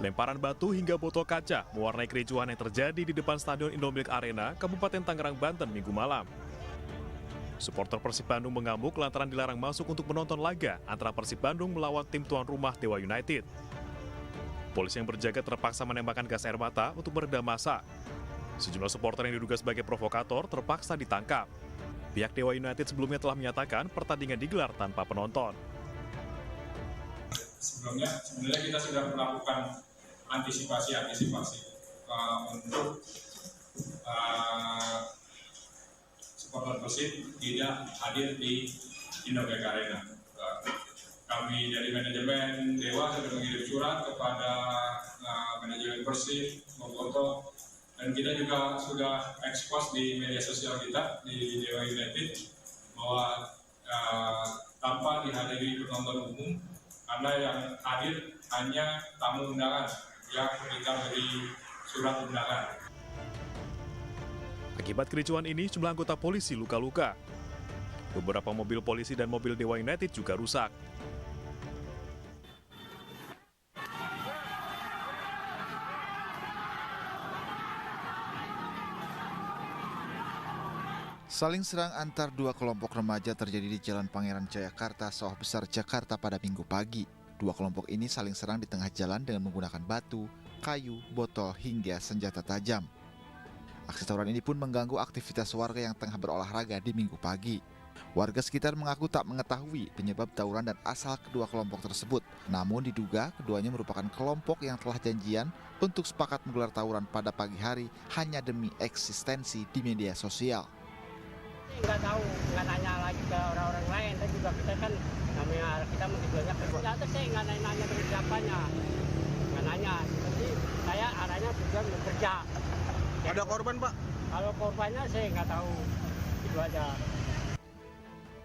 Lemparan batu hingga botol kaca mewarnai kericuhan yang terjadi di depan Stadion Indomilik Arena, Kabupaten Tangerang, Banten, Minggu malam. Supporter Persib Bandung mengamuk lantaran dilarang masuk untuk menonton laga antara Persib Bandung melawan tim tuan rumah Dewa United. Polisi yang berjaga terpaksa menembakkan gas air mata untuk meredam massa. Sejumlah supporter yang diduga sebagai provokator terpaksa ditangkap. Pihak Dewa United sebelumnya telah menyatakan pertandingan digelar tanpa penonton. Sebenarnya kita sudah melakukan antisipasi untuk supporter Persib tidak hadir di Indomilik Arena. Kami dari manajemen Dewa sudah mengirim surat kepada manajemen Persib, memfoto, dan kita juga sudah ekspos di media sosial kita di Dewa United bahwa tanpa dihadiri penonton umum, karena yang hadir hanya tamu undangan yang kita beri surat undangan. Akibat kericuhan ini, jumlah anggota polisi luka-luka. Beberapa mobil polisi dan mobil Dewa United juga rusak. Saling serang antar dua kelompok remaja terjadi di Jalan Pangeran Jayakarta, Sawah Besar, Jakarta pada Minggu pagi. Dua kelompok ini saling serang di tengah jalan dengan menggunakan batu, kayu, botol, hingga senjata tajam. Aksi tawuran ini pun mengganggu aktivitas warga yang tengah berolahraga di Minggu pagi. Warga sekitar mengaku tak mengetahui penyebab tawuran dan asal kedua kelompok tersebut. Namun diduga keduanya merupakan kelompok yang telah janjian untuk sepakat menggelar tawuran pada pagi hari hanya demi eksistensi di media sosial. Nggak tahu, nggak nanya lagi ke orang-orang lain. Dan juga kita kan namanya kita mesti banyak kerja. Saya nggak nanya dari siapanya, nggak nanya. Jadi saya arahnya tujuan bekerja. Ada korban, Pak? Kalau korbannya saya nggak tahu, itu aja.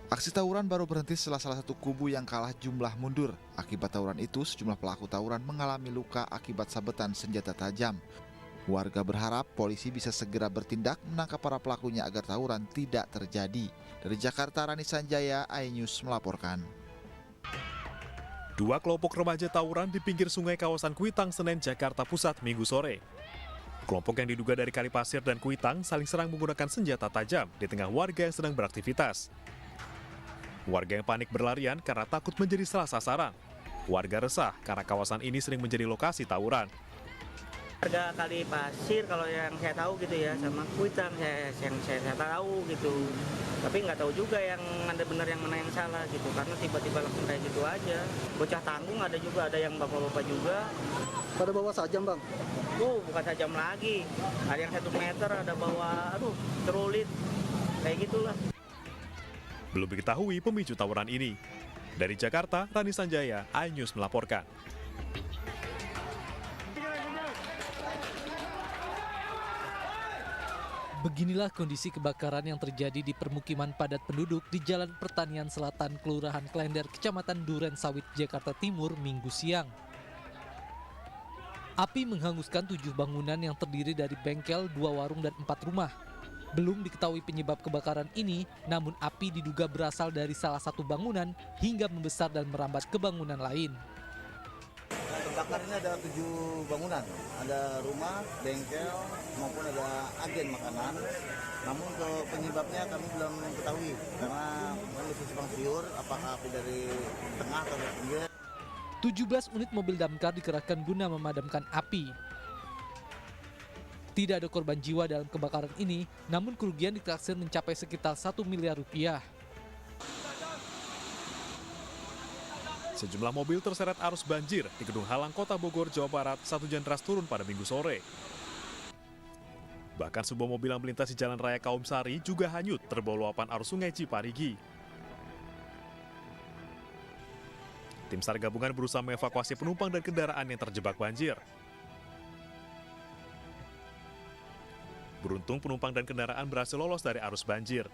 Aksi tawuran baru berhenti setelah salah satu kubu yang kalah jumlah mundur. Akibat tawuran itu, sejumlah pelaku tawuran mengalami luka akibat sabetan senjata tajam. Warga berharap polisi bisa segera bertindak menangkap para pelakunya agar tawuran tidak terjadi. Dari Jakarta, Rani Sanjaya, iNews melaporkan. Dua kelompok remaja tawuran di pinggir sungai kawasan Kuitang, Senen, Jakarta Pusat, Minggu sore. Kelompok yang diduga dari Kalipasir dan Kuitang saling serang menggunakan senjata tajam di tengah warga yang sedang beraktivitas. Warga yang panik berlarian karena takut menjadi salah sasaran. Warga resah karena kawasan ini sering menjadi lokasi tawuran. Warga Kalipasir kalau yang saya tahu gitu ya, sama Kuitang yang saya tahu gitu. Tapi nggak tahu juga yang ada benar yang mana yang salah gitu, karena tiba-tiba langsung kayak gitu aja. Bocah tanggung ada juga, ada yang bapak-bapak juga. Pada bawa sajam, Bang? Bukan sajam lagi. Ada yang 1 meter, ada bawa, cerulit. Kayak gitulah. Belum diketahui pemicu tawuran ini. Dari Jakarta, Rani Sanjaya, iNews melaporkan. Beginilah kondisi kebakaran yang terjadi di permukiman padat penduduk di Jalan Pertanian Selatan, Kelurahan Klender, Kecamatan Duren Sawit, Jakarta Timur, Minggu siang. Api menghanguskan 7 bangunan yang terdiri dari bengkel, 2 warung, dan 4 rumah. Belum diketahui penyebab kebakaran ini, namun api diduga berasal dari salah satu bangunan hingga membesar dan merambat ke bangunan lain. Terbakar ini ada 7 bangunan, ada rumah, bengkel, maupun ada agen makanan. Namun ke penyebabnya kami belum ketahui, karena kami simpang siur apakah api dari tengah atau dari pinggir. 17 unit mobil damkar dikerahkan guna memadamkan api. Tidak ada korban jiwa dalam kebakaran ini, namun kerugian ditaksir mencapai sekitar 1 miliar rupiah. Sejumlah mobil terseret arus banjir di Gedung Halang, Kota Bogor, Jawa Barat. 1 hujan deras turun pada Minggu sore. Bahkan sebuah mobil yang melintas di Jalan Raya Kaum Sari juga hanyut terbawa luapan arus Sungai Ciparigi. Tim SAR gabungan berusaha mengevakuasi penumpang dan kendaraan yang terjebak banjir. Beruntung penumpang dan kendaraan berhasil lolos dari arus banjir.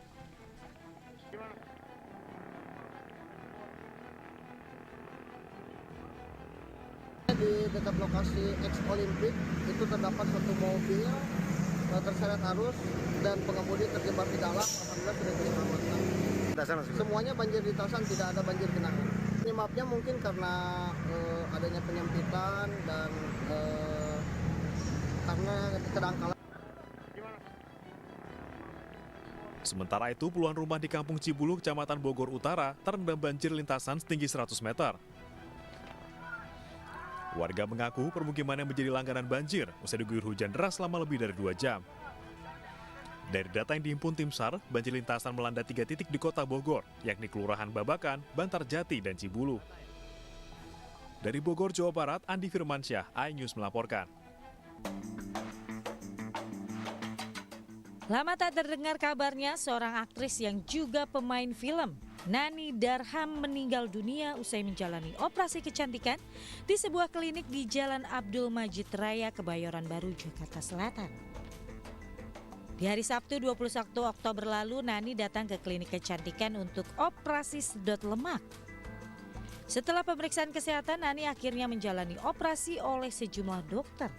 Di dekat lokasi ex Olimpik itu terdapat satu mobil terseret arus dan pengemudi terjebak di dalam. Alhamdulillah sudah diselamatkan. Semuanya banjir lintasan, tidak ada banjir genangan. Penyebabnya mungkin karena adanya penyempitan dan karena kedangkalan. Sementara itu, puluhan rumah di Kampung Cibulu, Kecamatan Bogor Utara, terendam banjir lintasan setinggi 100 meter. Warga mengaku permukimannya menjadi langganan banjir usai diguyur hujan deras selama lebih dari 2 jam. Dari data yang dihimpun tim SAR, banjir lintasan melanda 3 titik di kota Bogor, yakni Kelurahan Babakan, Bantarjati, dan Cibulu. Dari Bogor, Jawa Barat, Andi Firmansyah, iNews melaporkan. Lama tak terdengar kabarnya, seorang aktris yang juga pemain film, Nani Darham, meninggal dunia usai menjalani operasi kecantikan di sebuah klinik di Jalan Abdul Majid Raya, Kebayoran Baru, Jakarta Selatan. Di hari Sabtu 21 Oktober lalu, Nani datang ke klinik kecantikan untuk operasi sedot lemak. Setelah pemeriksaan kesehatan, Nani akhirnya menjalani operasi oleh sejumlah dokter.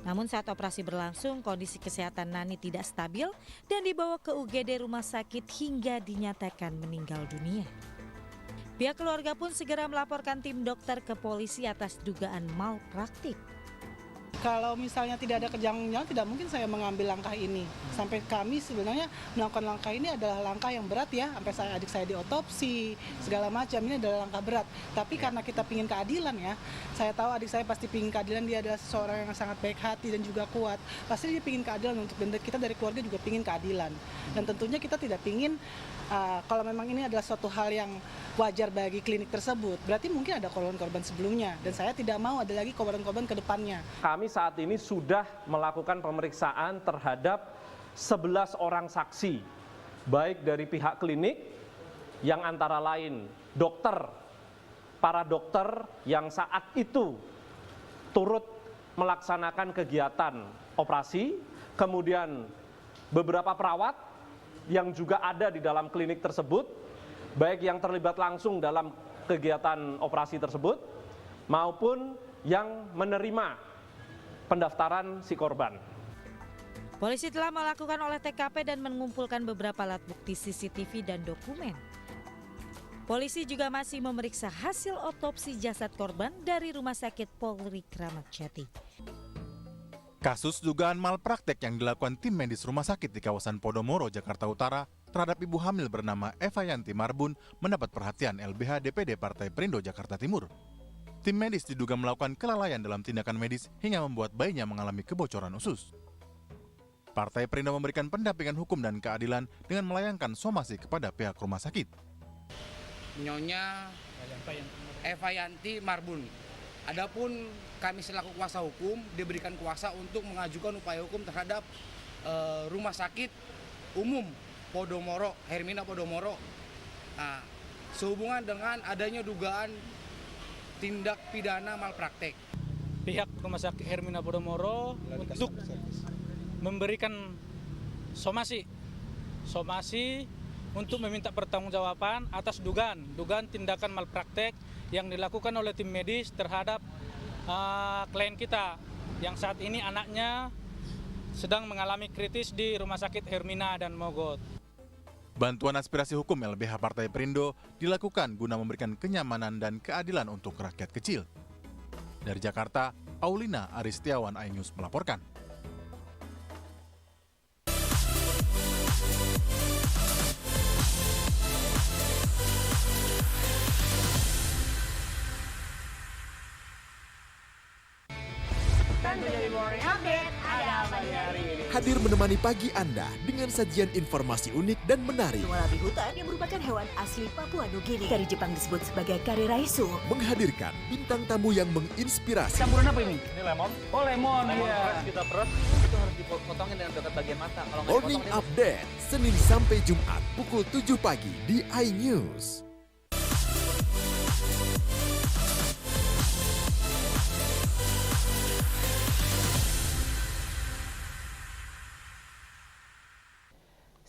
Namun saat operasi berlangsung, kondisi kesehatan Nani tidak stabil dan dibawa ke UGD rumah sakit hingga dinyatakan meninggal dunia. Pihak keluarga pun segera melaporkan tim dokter ke polisi atas dugaan malpraktik. Kalau misalnya tidak ada kejanggalan, tidak mungkin saya mengambil langkah ini. Sampai kami sebenarnya melakukan langkah ini adalah langkah yang berat ya. Sampai adik saya diotopsi, segala macam, ini adalah langkah berat. Tapi karena kita pingin keadilan ya, saya tahu adik saya pasti pingin keadilan, dia adalah seseorang yang sangat baik hati dan juga kuat. Pasti dia pingin keadilan untuk kita dari keluarga juga pingin keadilan. Dan tentunya kita tidak pingin, kalau memang ini adalah suatu hal yang wajar bagi klinik tersebut, berarti mungkin ada korban-korban sebelumnya. Dan saya tidak mau ada lagi korban-korban ke depannya. Kami saat ini sudah melakukan pemeriksaan terhadap 11 orang saksi, baik dari pihak klinik yang antara lain dokter, para dokter yang saat itu turut melaksanakan kegiatan operasi, kemudian beberapa perawat yang juga ada di dalam klinik tersebut, baik yang terlibat langsung dalam kegiatan operasi tersebut maupun yang menerima pendaftaran si korban. Polisi telah melakukan olah TKP dan mengumpulkan beberapa alat bukti CCTV dan dokumen. Polisi juga masih memeriksa hasil otopsi jasad korban dari Rumah Sakit Polri Kramat Jati. Kasus dugaan malpraktek yang dilakukan tim medis rumah sakit di kawasan Podomoro, Jakarta Utara terhadap ibu hamil bernama Eva Yanti Marbun mendapat perhatian LBH DPD Partai Perindo Jakarta Timur. Tim medis diduga melakukan kelalaian dalam tindakan medis hingga membuat bayinya mengalami kebocoran usus. Partai Perindo memberikan pendampingan hukum dan keadilan dengan melayangkan somasi kepada pihak rumah sakit. Nyonya Eva Yanti Marbun. Adapun kami selaku kuasa hukum diberikan kuasa untuk mengajukan upaya hukum terhadap Rumah Sakit Umum Podomoro, Hermina Podomoro. Nah, sehubungan dengan adanya dugaan tindak pidana malpraktek. Pihak Rumah Sakit Hermina Podomoro untuk memberikan somasi untuk meminta pertanggungjawaban atas dugaan tindakan malpraktek yang dilakukan oleh tim medis terhadap klien kita yang saat ini anaknya sedang mengalami kritis di Rumah Sakit Hermina dan Mogot. Bantuan aspirasi hukum LBH Partai Perindo dilakukan guna memberikan kenyamanan dan keadilan untuk rakyat kecil. Dari Jakarta, Aulina Aristiawan, iNews melaporkan. Hadir menemani pagi Anda dengan sajian informasi unik dan menarik. Walabi hutan yang merupakan hewan asli Papua Nugini. Dari Jepang disebut sebagai kare raisu. Menghadirkan bintang tamu yang menginspirasi. Campuran apa ini? Ini lemon. Oh lemon, iya. Kita peres, itu harus dipotongin dengan dekat bagian mata. Kalau Morning Update, Senin sampai Jumat pukul 7 pagi di iNews.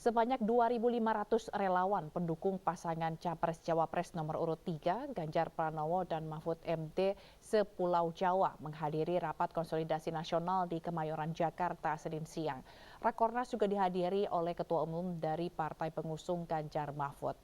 Sebanyak 2.500 relawan pendukung pasangan Capres-Cawapres nomor urut 3, Ganjar Pranowo dan Mahfud MD sepulau Jawa menghadiri rapat konsolidasi nasional di Kemayoran, Jakarta, Senin siang. Rakornas juga dihadiri oleh Ketua Umum dari Partai Pengusung Ganjar Mahfud.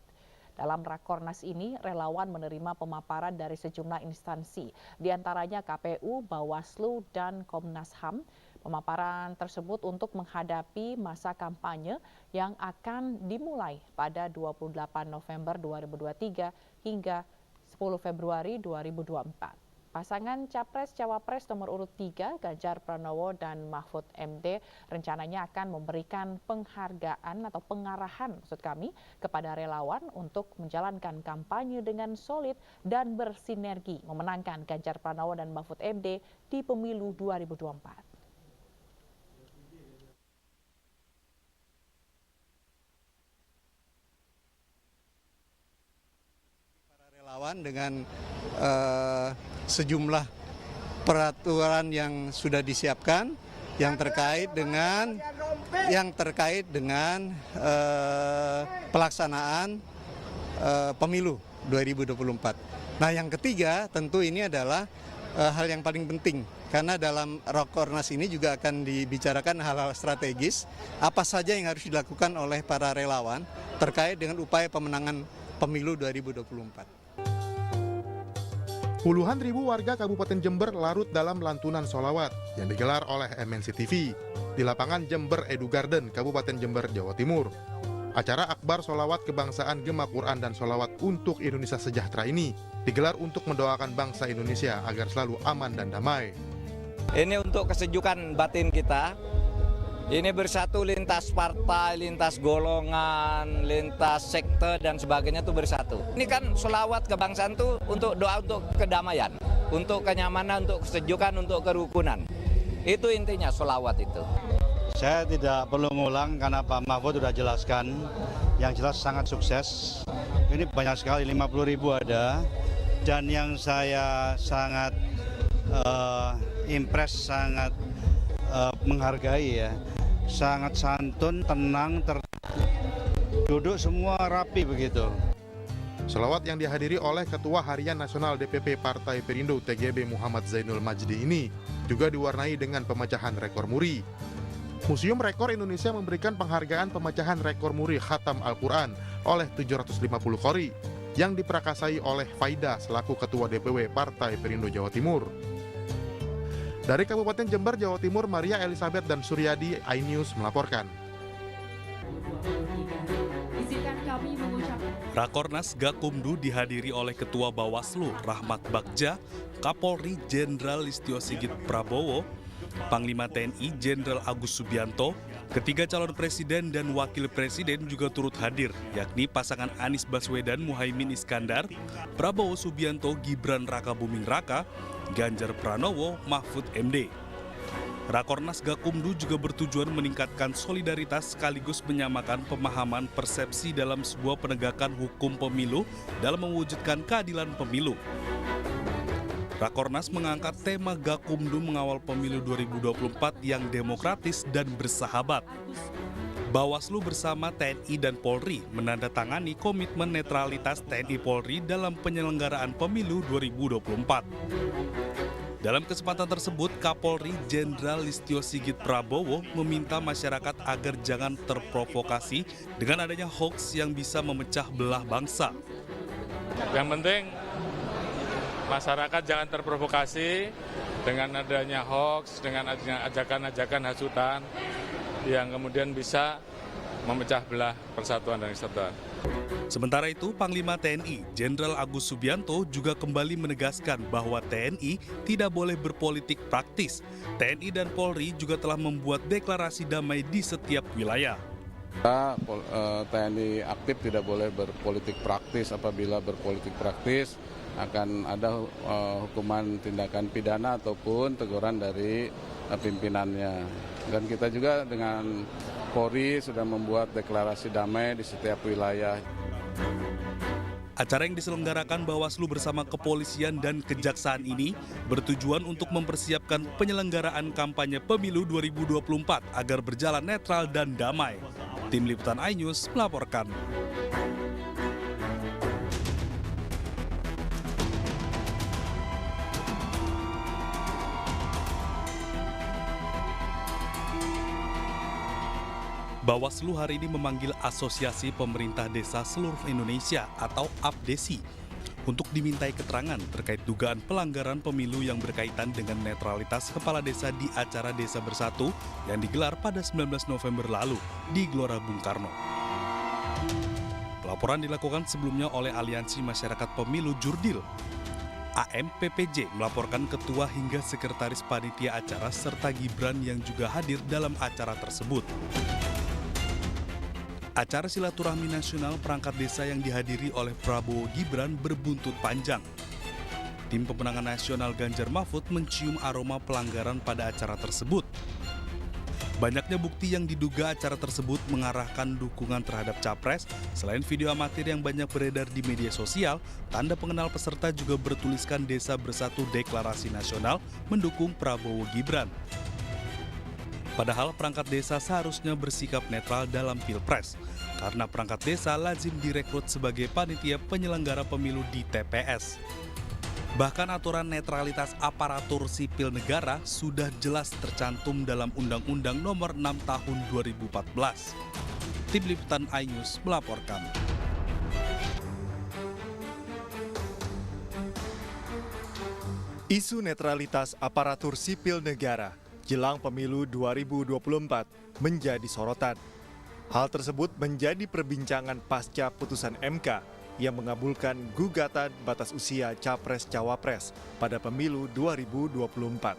Dalam Rakornas ini, relawan menerima pemaparan dari sejumlah instansi, diantaranya KPU, Bawaslu, dan Komnas HAM. Pemaparan tersebut untuk menghadapi masa kampanye yang akan dimulai pada 28 November 2023 hingga 10 Februari 2024. Pasangan Capres-Cawapres nomor urut 3, Ganjar Pranowo dan Mahfud MD, rencananya akan memberikan penghargaan atau pengarahan kepada relawan untuk menjalankan kampanye dengan solid dan bersinergi memenangkan Ganjar Pranowo dan Mahfud MD di pemilu 2024. Relawan dengan sejumlah peraturan yang sudah disiapkan yang terkait dengan pelaksanaan pemilu 2024. Nah, yang ketiga tentu ini adalah hal yang paling penting karena dalam Rakornas ini juga akan dibicarakan hal-hal strategis apa saja yang harus dilakukan oleh para relawan terkait dengan upaya pemenangan pemilu 2024. Puluhan ribu warga Kabupaten Jember larut dalam lantunan sholawat yang digelar oleh MNC TV di lapangan Jember Edu Garden, Kabupaten Jember, Jawa Timur. Acara akbar sholawat kebangsaan Gema Quran dan sholawat untuk Indonesia sejahtera ini digelar untuk mendoakan bangsa Indonesia agar selalu aman dan damai. Ini untuk kesejukan batin kita. Ini bersatu lintas partai, lintas golongan, lintas sekte dan sebagainya itu bersatu. Ini kan sholawat kebangsaan itu untuk doa untuk kedamaian, untuk kenyamanan, untuk kesejukan, untuk kerukunan. Itu intinya sholawat itu. Saya tidak perlu ngulang karena Pak Mahfud sudah jelaskan, yang jelas sangat sukses. Ini banyak sekali, 50.000 ada. Dan yang saya sangat impress, sangat menghargai ya. Sangat santun, tenang, duduk semua rapi begitu. Sholawat yang dihadiri oleh Ketua Harian Nasional DPP Partai Perindo TGB Muhammad Zainul Majdi ini juga diwarnai dengan pemecahan rekor muri. Museum Rekor Indonesia memberikan penghargaan pemecahan rekor muri Khatam Al-Quran oleh 750 qori yang diperakasai oleh Faida selaku Ketua DPW Partai Perindo Jawa Timur. Dari Kabupaten Jember, Jawa Timur, Maria Elizabeth dan Suryadi, iNews melaporkan. Rakornas Gakumdu dihadiri oleh Ketua Bawaslu Rahmat Bagja, Kapolri Jenderal Listio Sigit Prabowo, Panglima TNI Jenderal Agus Subianto, ketiga calon presiden dan wakil presiden juga turut hadir, yakni pasangan Anies Baswedan Muhaimin Iskandar, Prabowo Subianto Gibran Raka Buming Raka, Ganjar Pranowo Mahfud MD. Rakornas Gakumdu juga bertujuan meningkatkan solidaritas sekaligus menyamakan pemahaman persepsi dalam sebuah penegakan hukum pemilu dalam mewujudkan keadilan pemilu. Rakornas mengangkat tema Gakumdu mengawal pemilu 2024 yang demokratis dan bersahabat. Bawaslu bersama TNI dan Polri menandatangani komitmen netralitas TNI Polri dalam penyelenggaraan pemilu 2024. Dalam kesempatan tersebut, Kapolri Jenderal Listio Sigit Prabowo meminta masyarakat agar jangan terprovokasi dengan adanya hoaks yang bisa memecah belah bangsa. Yang penting masyarakat jangan terprovokasi dengan adanya hoaks, dengan adanya ajakan-ajakan hasutan yang kemudian bisa memecah belah persatuan dan kesatuan. Sementara itu, Panglima TNI Jenderal Agus Subianto juga kembali menegaskan bahwa TNI tidak boleh berpolitik praktis. TNI dan Polri juga telah membuat deklarasi damai di setiap wilayah. TNI aktif tidak boleh berpolitik praktis. Apabila berpolitik praktis akan ada hukuman tindakan pidana ataupun teguran dari pimpinannya. Dan kita juga dengan Polri sudah membuat deklarasi damai di setiap wilayah. Acara yang diselenggarakan Bawaslu bersama kepolisian dan kejaksaan ini bertujuan untuk mempersiapkan penyelenggaraan kampanye pemilu 2024 agar berjalan netral dan damai. Tim Liputan iNews melaporkan. Bawaslu hari ini memanggil Asosiasi Pemerintah Desa Seluruh Indonesia atau APDESI untuk dimintai keterangan terkait dugaan pelanggaran pemilu yang berkaitan dengan netralitas kepala desa di acara Desa Bersatu yang digelar pada 19 November lalu di Gelora Bung Karno. Pelaporan dilakukan sebelumnya oleh Aliansi Masyarakat Pemilu Jurdil. AMPPJ melaporkan ketua hingga sekretaris panitia acara serta Gibran yang juga hadir dalam acara tersebut. Acara silaturahmi nasional perangkat desa yang dihadiri oleh Prabowo Gibran berbuntut panjang. Tim pemenangan nasional Ganjar Mahfud mencium aroma pelanggaran pada acara tersebut. Banyaknya bukti yang diduga acara tersebut mengarahkan dukungan terhadap capres. Selain video amatir yang banyak beredar di media sosial, tanda pengenal peserta juga bertuliskan Desa Bersatu Deklarasi Nasional mendukung Prabowo Gibran. Padahal perangkat desa seharusnya bersikap netral dalam Pilpres, karena perangkat desa lazim direkrut sebagai panitia penyelenggara pemilu di TPS. Bahkan aturan netralitas aparatur sipil negara sudah jelas tercantum dalam Undang-Undang Nomor 6 Tahun 2014. Tim Liputan iNews melaporkan. Isu netralitas aparatur sipil negara jelang pemilu 2024 menjadi sorotan. Hal tersebut menjadi perbincangan pasca putusan MK yang mengabulkan gugatan batas usia Capres-Cawapres pada pemilu 2024.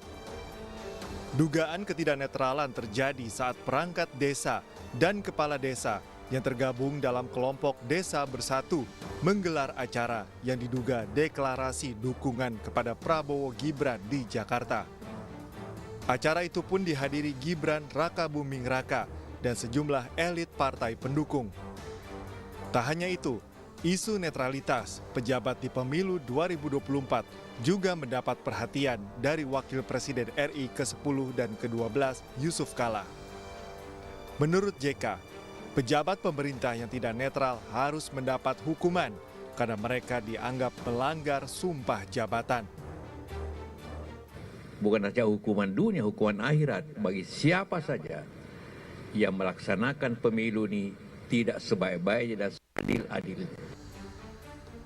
Dugaan ketidaknetralan terjadi saat perangkat desa dan kepala desa yang tergabung dalam kelompok Desa Bersatu menggelar acara yang diduga deklarasi dukungan kepada Prabowo Gibran di Jakarta. Acara itu pun dihadiri Gibran Rakabuming Raka dan sejumlah elit partai pendukung. Tak hanya itu, isu netralitas pejabat di pemilu 2024 juga mendapat perhatian dari Wakil Presiden RI ke-10 dan ke-12 Yusuf Kala. Menurut JK, pejabat pemerintah yang tidak netral harus mendapat hukuman karena mereka dianggap melanggar sumpah jabatan. Bukan saja hukuman dunia, hukuman akhirat bagi siapa saja yang melaksanakan pemilu ini tidak sebaik-baiknya dan seadil-adilnya.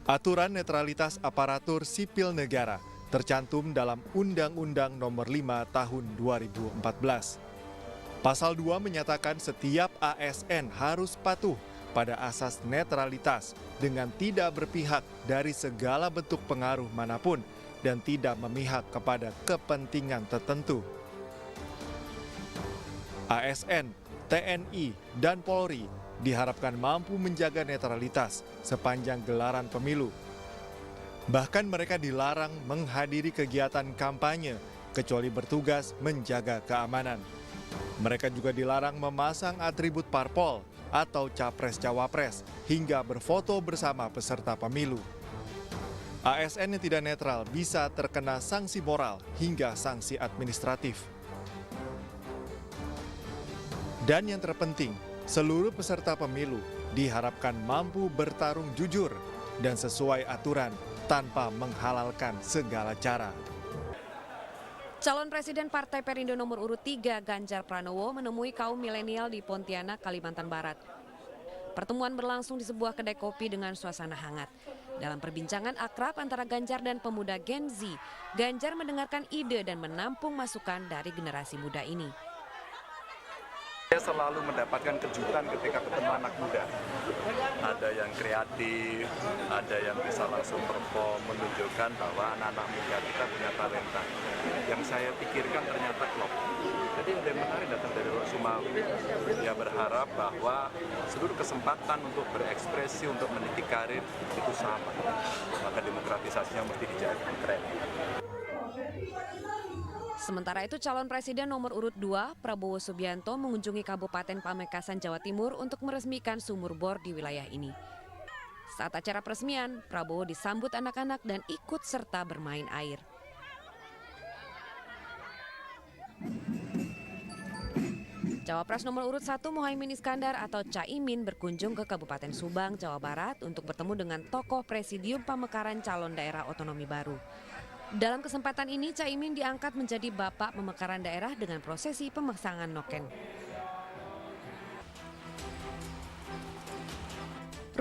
Aturan netralitas aparatur sipil negara tercantum dalam Undang-Undang Nomor 5 Tahun 2014. Pasal 2 menyatakan setiap ASN harus patuh pada asas netralitas dengan tidak berpihak dari segala bentuk pengaruh manapun dan tidak memihak kepada kepentingan tertentu. ASN, TNI, dan Polri diharapkan mampu menjaga netralitas sepanjang gelaran pemilu. Bahkan mereka dilarang menghadiri kegiatan kampanye kecuali bertugas menjaga keamanan. Mereka juga dilarang memasang atribut parpol atau capres-cawapres hingga berfoto bersama peserta pemilu. ASN yang tidak netral bisa terkena sanksi moral hingga sanksi administratif. Dan yang terpenting, seluruh peserta pemilu diharapkan mampu bertarung jujur dan sesuai aturan tanpa menghalalkan segala cara. Calon Presiden Partai Perindo nomor urut 3 Ganjar Pranowo menemui kaum milenial di Pontianak, Kalimantan Barat. Pertemuan berlangsung di sebuah kedai kopi dengan suasana hangat. Dalam perbincangan akrab antara Ganjar dan pemuda Gen Z, Ganjar mendengarkan ide dan menampung masukan dari generasi muda ini. Saya selalu mendapatkan kejutan ketika ketemu anak muda. Ada yang kreatif, ada yang bisa langsung perform, menunjukkan bahwa anak-anak muda kita punya talenta. Yang saya pikirkan ternyata klop. Jadi ada yang menarik datang dari luar Sumawi. Dia berharap bahwa seluruh kesempatan untuk berekspresi, untuk meniti karir itu sama. Maka demokratisasinya mesti dijaga. Keren. Sementara itu calon presiden nomor urut 2 Prabowo Subianto mengunjungi Kabupaten Pamekasan, Jawa Timur untuk meresmikan sumur bor di wilayah ini. Saat acara peresmian, Prabowo disambut anak-anak dan ikut serta bermain air. Cawapres nomor urut 1 Muhaimin Iskandar atau Caimin berkunjung ke Kabupaten Subang, Jawa Barat untuk bertemu dengan tokoh Presidium Pemekaran Calon Daerah Otonomi Baru. Dalam kesempatan ini, Caimin diangkat menjadi Bapak Pemekaran Daerah dengan prosesi pemasangan noken.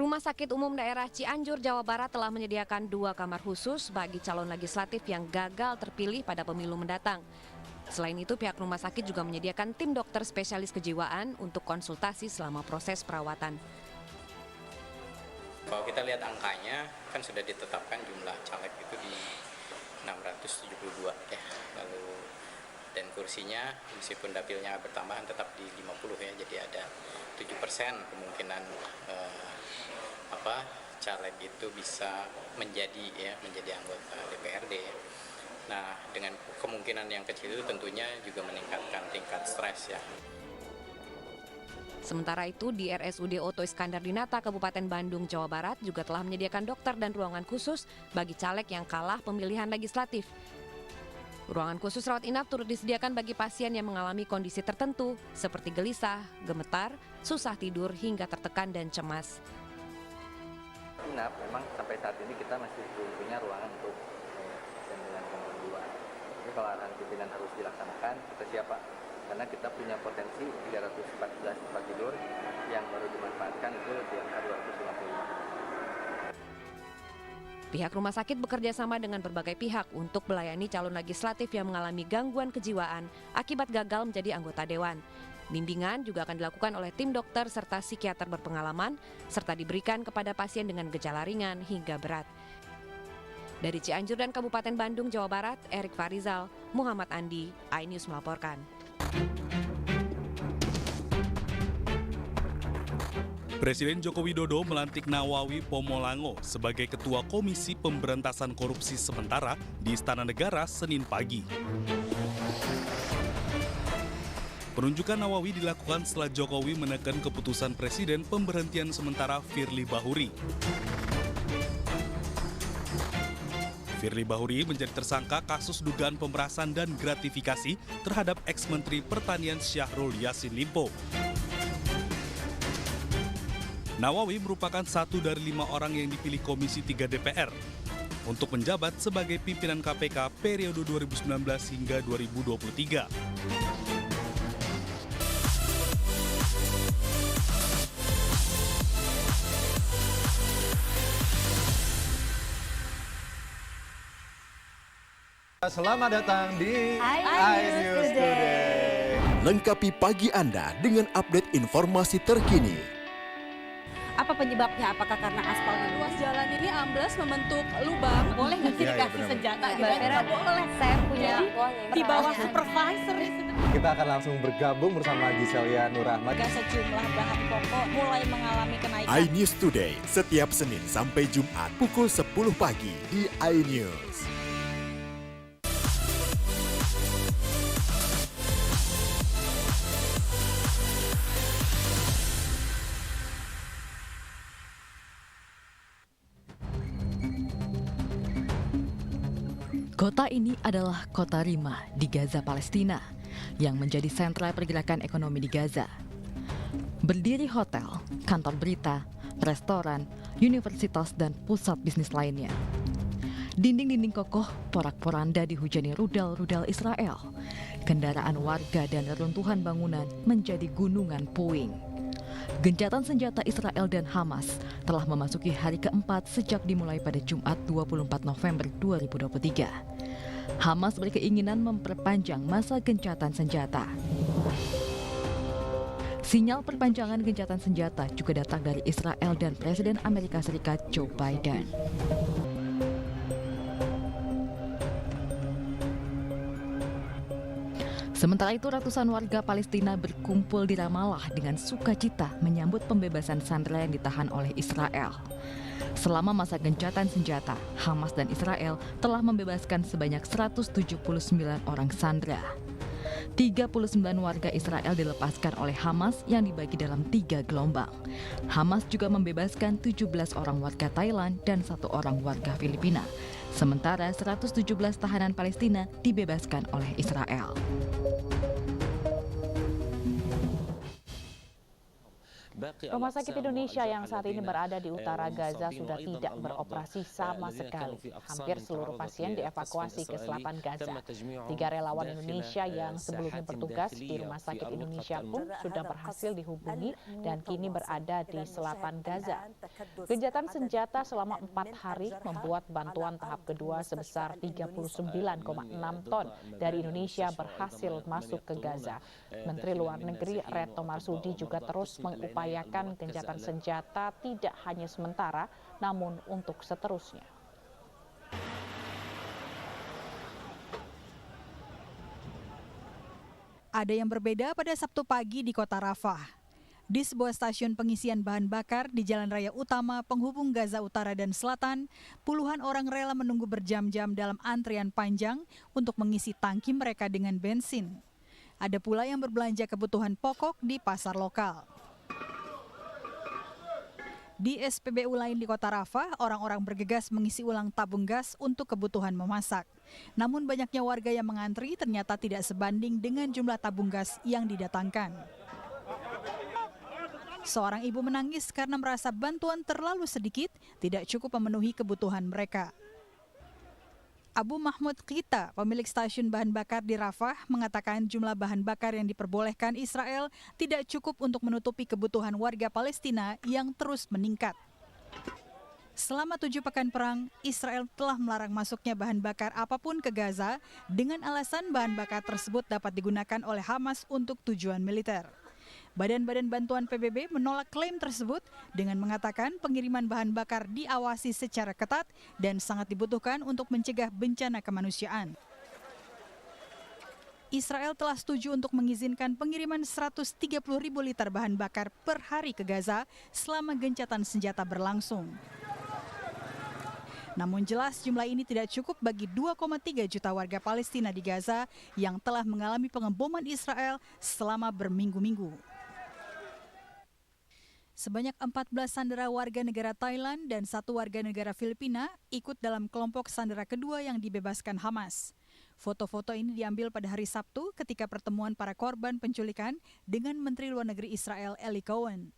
Rumah Sakit Umum Daerah Cianjur, Jawa Barat telah menyediakan 2 kamar khusus bagi calon legislatif yang gagal terpilih pada pemilu mendatang. Selain itu, pihak rumah sakit juga menyediakan tim dokter spesialis kejiwaan untuk konsultasi selama proses perawatan. Kalau kita lihat angkanya, kan sudah ditetapkan jumlah caleg itu di 672 ya. Lalu dan kursinya meskipun dapilnya bertambahan tetap di 50 ya. Jadi ada 7% kemungkinan caleg itu bisa menjadi anggota DPRD. Nah, dengan kemungkinan yang kecil itu tentunya juga meningkatkan tingkat stres ya. Sementara itu, di RSUD Oto Iskandar Dinata, Kabupaten Bandung, Jawa Barat juga telah menyediakan dokter dan ruangan khusus bagi caleg yang kalah pemilihan legislatif. Ruangan khusus rawat inap turut disediakan bagi pasien yang mengalami kondisi tertentu seperti gelisah, gemetar, susah tidur, hingga tertekan dan cemas. Inap memang sampai saat ini kita masih belum punya ruangan untuk pasien dengan gangguan jiwa. Jadi kalau arahan pimpinan harus dilaksanakan, kita siap Pak. Karena kita punya potensi 314 tempat tidur yang baru dimanfaatkan itu di angka 250. Pihak rumah sakit bekerja sama dengan berbagai pihak untuk melayani calon legislatif yang mengalami gangguan kejiwaan akibat gagal menjadi anggota dewan. Bimbingan juga akan dilakukan oleh tim dokter serta psikiater berpengalaman, serta diberikan kepada pasien dengan gejala ringan hingga berat. Dari Cianjur dan Kabupaten Bandung, Jawa Barat, Erik Farizal, Muhammad Andi, iNews melaporkan. Presiden Joko Widodo melantik Nawawi Pomolango sebagai Ketua Komisi Pemberantasan Korupsi sementara di Istana Negara Senin pagi. Penunjukan Nawawi dilakukan setelah Jokowi menekan keputusan Presiden pemberhentian sementara Firly Bahuri. Firly Bahuri menjadi tersangka kasus dugaan pemerasan dan gratifikasi terhadap ex-Menteri Pertanian Syahrul Yassin Limpo. Nawawi merupakan satu dari 5 orang yang dipilih Komisi 3 DPR untuk menjabat sebagai pimpinan KPK periode 2019 hingga 2023. Selamat datang di iNews Today. Lengkapi pagi Anda dengan update informasi terkini. Apa penyebabnya? Apakah karena aspal ruas jalan ini ambles membentuk lubang? Boleh nggak sih dikasih senjata? Nggak boleh. Saya punya di bawah supervisor. Kita akan langsung bergabung bersama Giselia Nurrahmat. Sejumlah bahan pokok mulai mengalami kenaikan. iNews Today setiap Senin sampai Jumat pukul 10 pagi di iNews. Kota ini adalah kota Rima di Gaza, Palestina, yang menjadi sentra pergerakan ekonomi di Gaza. Berdiri hotel, kantor berita, restoran, universitas, dan pusat bisnis lainnya. Dinding-dinding kokoh porak-poranda dihujani rudal-rudal Israel. Kendaraan warga dan reruntuhan bangunan menjadi gunungan puing. Gencatan senjata Israel dan Hamas telah memasuki hari keempat sejak dimulai pada Jumat 24 November 2023. Hamas berkeinginan memperpanjang masa gencatan senjata. Sinyal perpanjangan gencatan senjata juga datang dari Israel dan Presiden Amerika Serikat Joe Biden. Sementara itu, ratusan warga Palestina berkumpul di Ramallah dengan sukacita menyambut pembebasan sandera yang ditahan oleh Israel. Selama masa gencatan senjata, Hamas dan Israel telah membebaskan sebanyak 179 orang sandera. 39 warga Israel dilepaskan oleh Hamas yang dibagi dalam 3 gelombang. Hamas juga membebaskan 17 orang warga Thailand dan 1 orang warga Filipina. Sementara 117 tahanan Palestina dibebaskan oleh Israel. Rumah sakit Indonesia yang saat ini berada di utara Gaza sudah tidak beroperasi sama sekali. Hampir seluruh pasien dievakuasi ke selatan Gaza. 3 relawan Indonesia yang sebelumnya bertugas di Rumah Sakit Indonesia pun sudah berhasil dihubungi dan kini berada di selatan Gaza. Gencatan senjata selama 4 hari membuat bantuan tahap kedua sebesar 39,6 ton dari Indonesia berhasil masuk ke Gaza. Menteri Luar Negeri Retno Marsudi juga terus mengupayakan gencatan senjata tidak hanya sementara, namun untuk seterusnya. Ada yang berbeda pada Sabtu pagi di kota Rafah. Di sebuah stasiun pengisian bahan bakar di jalan raya utama penghubung Gaza Utara dan Selatan, puluhan orang rela menunggu berjam-jam dalam antrian panjang untuk mengisi tangki mereka dengan bensin. Ada pula yang berbelanja kebutuhan pokok di pasar lokal. Di SPBU lain di kota Rafah, orang-orang bergegas mengisi ulang tabung gas untuk kebutuhan memasak. Namun banyaknya warga yang mengantri ternyata tidak sebanding dengan jumlah tabung gas yang didatangkan. Seorang ibu menangis karena merasa bantuan terlalu sedikit, tidak cukup memenuhi kebutuhan mereka. Abu Mahmud Qita, pemilik stasiun bahan bakar di Rafah, mengatakan jumlah bahan bakar yang diperbolehkan Israel tidak cukup untuk menutupi kebutuhan warga Palestina yang terus meningkat. Selama 7 pekan perang, Israel telah melarang masuknya bahan bakar apapun ke Gaza dengan alasan bahan bakar tersebut dapat digunakan oleh Hamas untuk tujuan militer. Badan-badan bantuan PBB menolak klaim tersebut dengan mengatakan pengiriman bahan bakar diawasi secara ketat dan sangat dibutuhkan untuk mencegah bencana kemanusiaan. Israel telah setuju untuk mengizinkan pengiriman 130.000 liter bahan bakar per hari ke Gaza selama gencatan senjata berlangsung. Namun jelas jumlah ini tidak cukup bagi 2,3 juta warga Palestina di Gaza yang telah mengalami pengeboman Israel selama berminggu-minggu. Sebanyak 14 sandera warga negara Thailand dan 1 warga negara Filipina ikut dalam kelompok sandera kedua yang dibebaskan Hamas. Foto-foto ini diambil pada hari Sabtu ketika pertemuan para korban penculikan dengan Menteri Luar Negeri Israel Eli Cohen.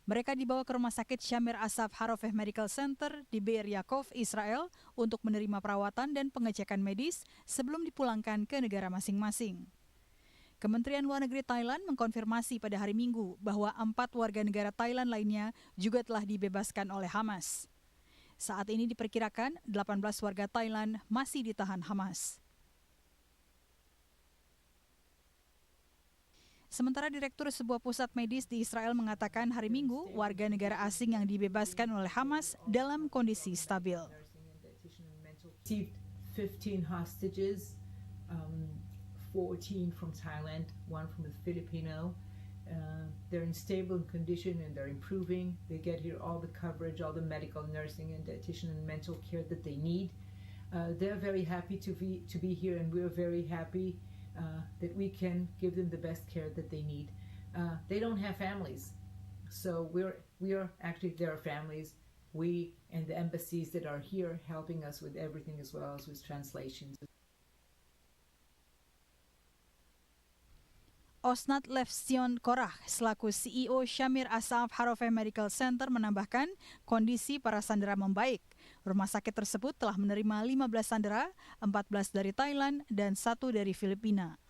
Mereka dibawa ke Rumah Sakit Shamir Asaf Harofeh Medical Center di Be'er Yaakov, Israel untuk menerima perawatan dan pengecekan medis sebelum dipulangkan ke negara masing-masing. Kementerian Luar Negeri Thailand mengkonfirmasi pada hari Minggu bahwa 4 warga negara Thailand lainnya juga telah dibebaskan oleh Hamas. Saat ini diperkirakan 18 warga Thailand masih ditahan Hamas. Sementara Direktur sebuah pusat medis di Israel mengatakan hari Minggu warga negara asing yang dibebaskan oleh Hamas dalam kondisi stabil. 15 hostages, 14 from Thailand, 1 from the Filipino. They're in stable condition and they're improving. They get here all the coverage, all the medical, nursing, and dietitian and mental care that they need. They're very happy to be here, and we're very happy that we can give them the best care that they need. They don't have families, so we are actually their families. We and the embassies that are here helping us with everything as well as with translations. Osnat Lefsion Korah selaku CEO Shamir Asaf Harofeh Medical Center menambahkan kondisi para sandera membaik. Rumah sakit tersebut telah menerima 15 sandera, 14 dari Thailand dan 1 dari Filipina.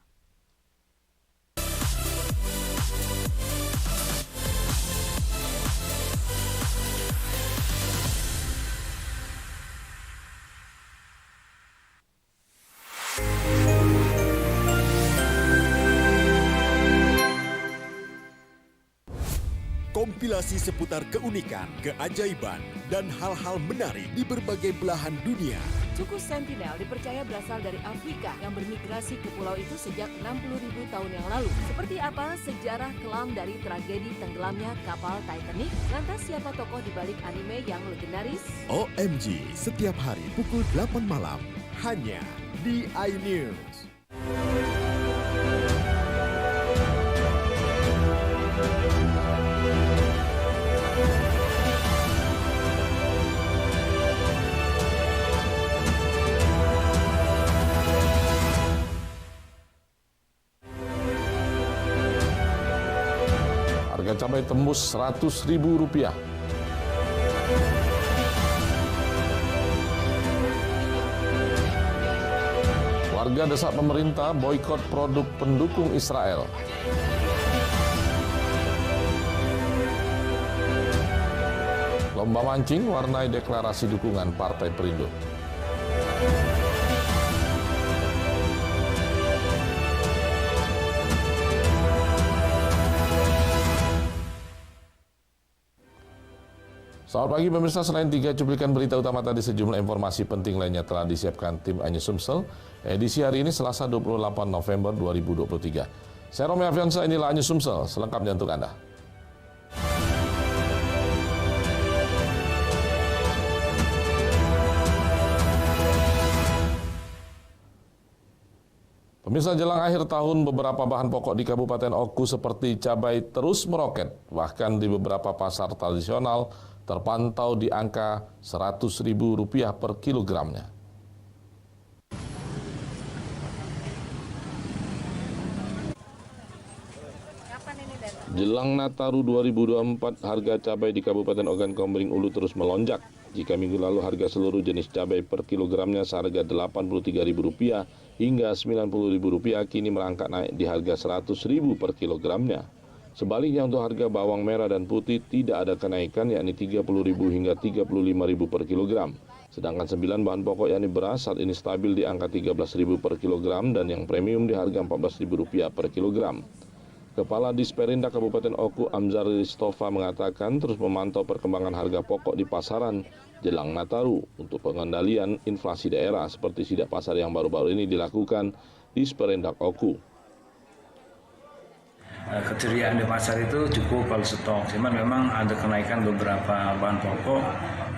Kompilasi seputar keunikan, keajaiban, dan hal-hal menarik di berbagai belahan dunia. Suku Sentinel dipercaya berasal dari Afrika yang bermigrasi ke pulau itu sejak 60.000 tahun yang lalu. Seperti apa sejarah kelam dari tragedi tenggelamnya kapal Titanic? Lantas siapa tokoh di balik anime yang legendaris? OMG, setiap hari pukul 8 malam, hanya di iNews. Harga cabai tembus Rp100.000. Warga desak pemerintah boikot produk pendukung Israel. Lomba mancing warnai deklarasi dukungan Partai Perindo. Selamat pagi pemirsa, selain 3 cuplikan berita utama tadi, sejumlah informasi penting lainnya telah disiapkan tim iNews Sumsel. Edisi hari ini Selasa 28 November 2023. Saya Romy Afiansa, inilah iNews Sumsel, selengkapnya untuk Anda. Pemirsa, jelang akhir tahun, beberapa bahan pokok di Kabupaten Oku seperti cabai terus meroket. Bahkan di beberapa pasar tradisional terpantau di angka Rp100.000 per kilogramnya. Jelang Nataru 2024, harga cabai di Kabupaten Ogan Komering Ulu terus melonjak. Jika minggu lalu harga seluruh jenis cabai per kilogramnya seharga Rp83.000 hingga Rp90.000, kini merangkak naik di harga Rp100.000 per kilogramnya. Sebaliknya untuk harga bawang merah dan putih tidak ada kenaikan, yakni Rp30.000 hingga Rp35.000 per kilogram. Sedangkan 9 bahan pokok yakni beras saat ini stabil di angka Rp13.000 per kilogram dan yang premium di harga Rp14.000 per kilogram. Kepala Disperindak Kabupaten Oku Amzar Ristofa mengatakan terus memantau perkembangan harga pokok di pasaran jelang Nataru untuk pengendalian inflasi daerah seperti sidak pasar yang baru-baru ini dilakukan Disperindak Oku. Keceriaan di pasar itu cukup kalau stok, cuman memang ada kenaikan beberapa bahan pokok,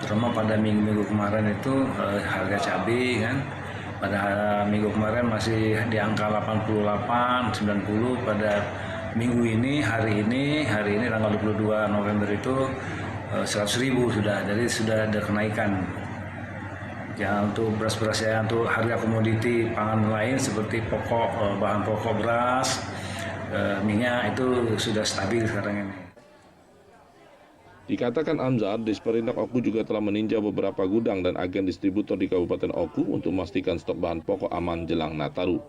terutama pada minggu-minggu kemarin itu harga cabai kan, pada minggu kemarin masih di angka 88, 90, pada minggu ini, hari ini tanggal 22 November itu 100.000 sudah, jadi sudah ada kenaikan. Ya untuk beras-beras ya, untuk harga komoditi pangan lain seperti bahan pokok beras, minyak itu sudah stabil sekarang ini. Dikatakan Amzar, Disperindak Oku juga telah meninjau beberapa gudang dan agen distributor di Kabupaten Oku untuk memastikan stok bahan pokok aman jelang Nataru.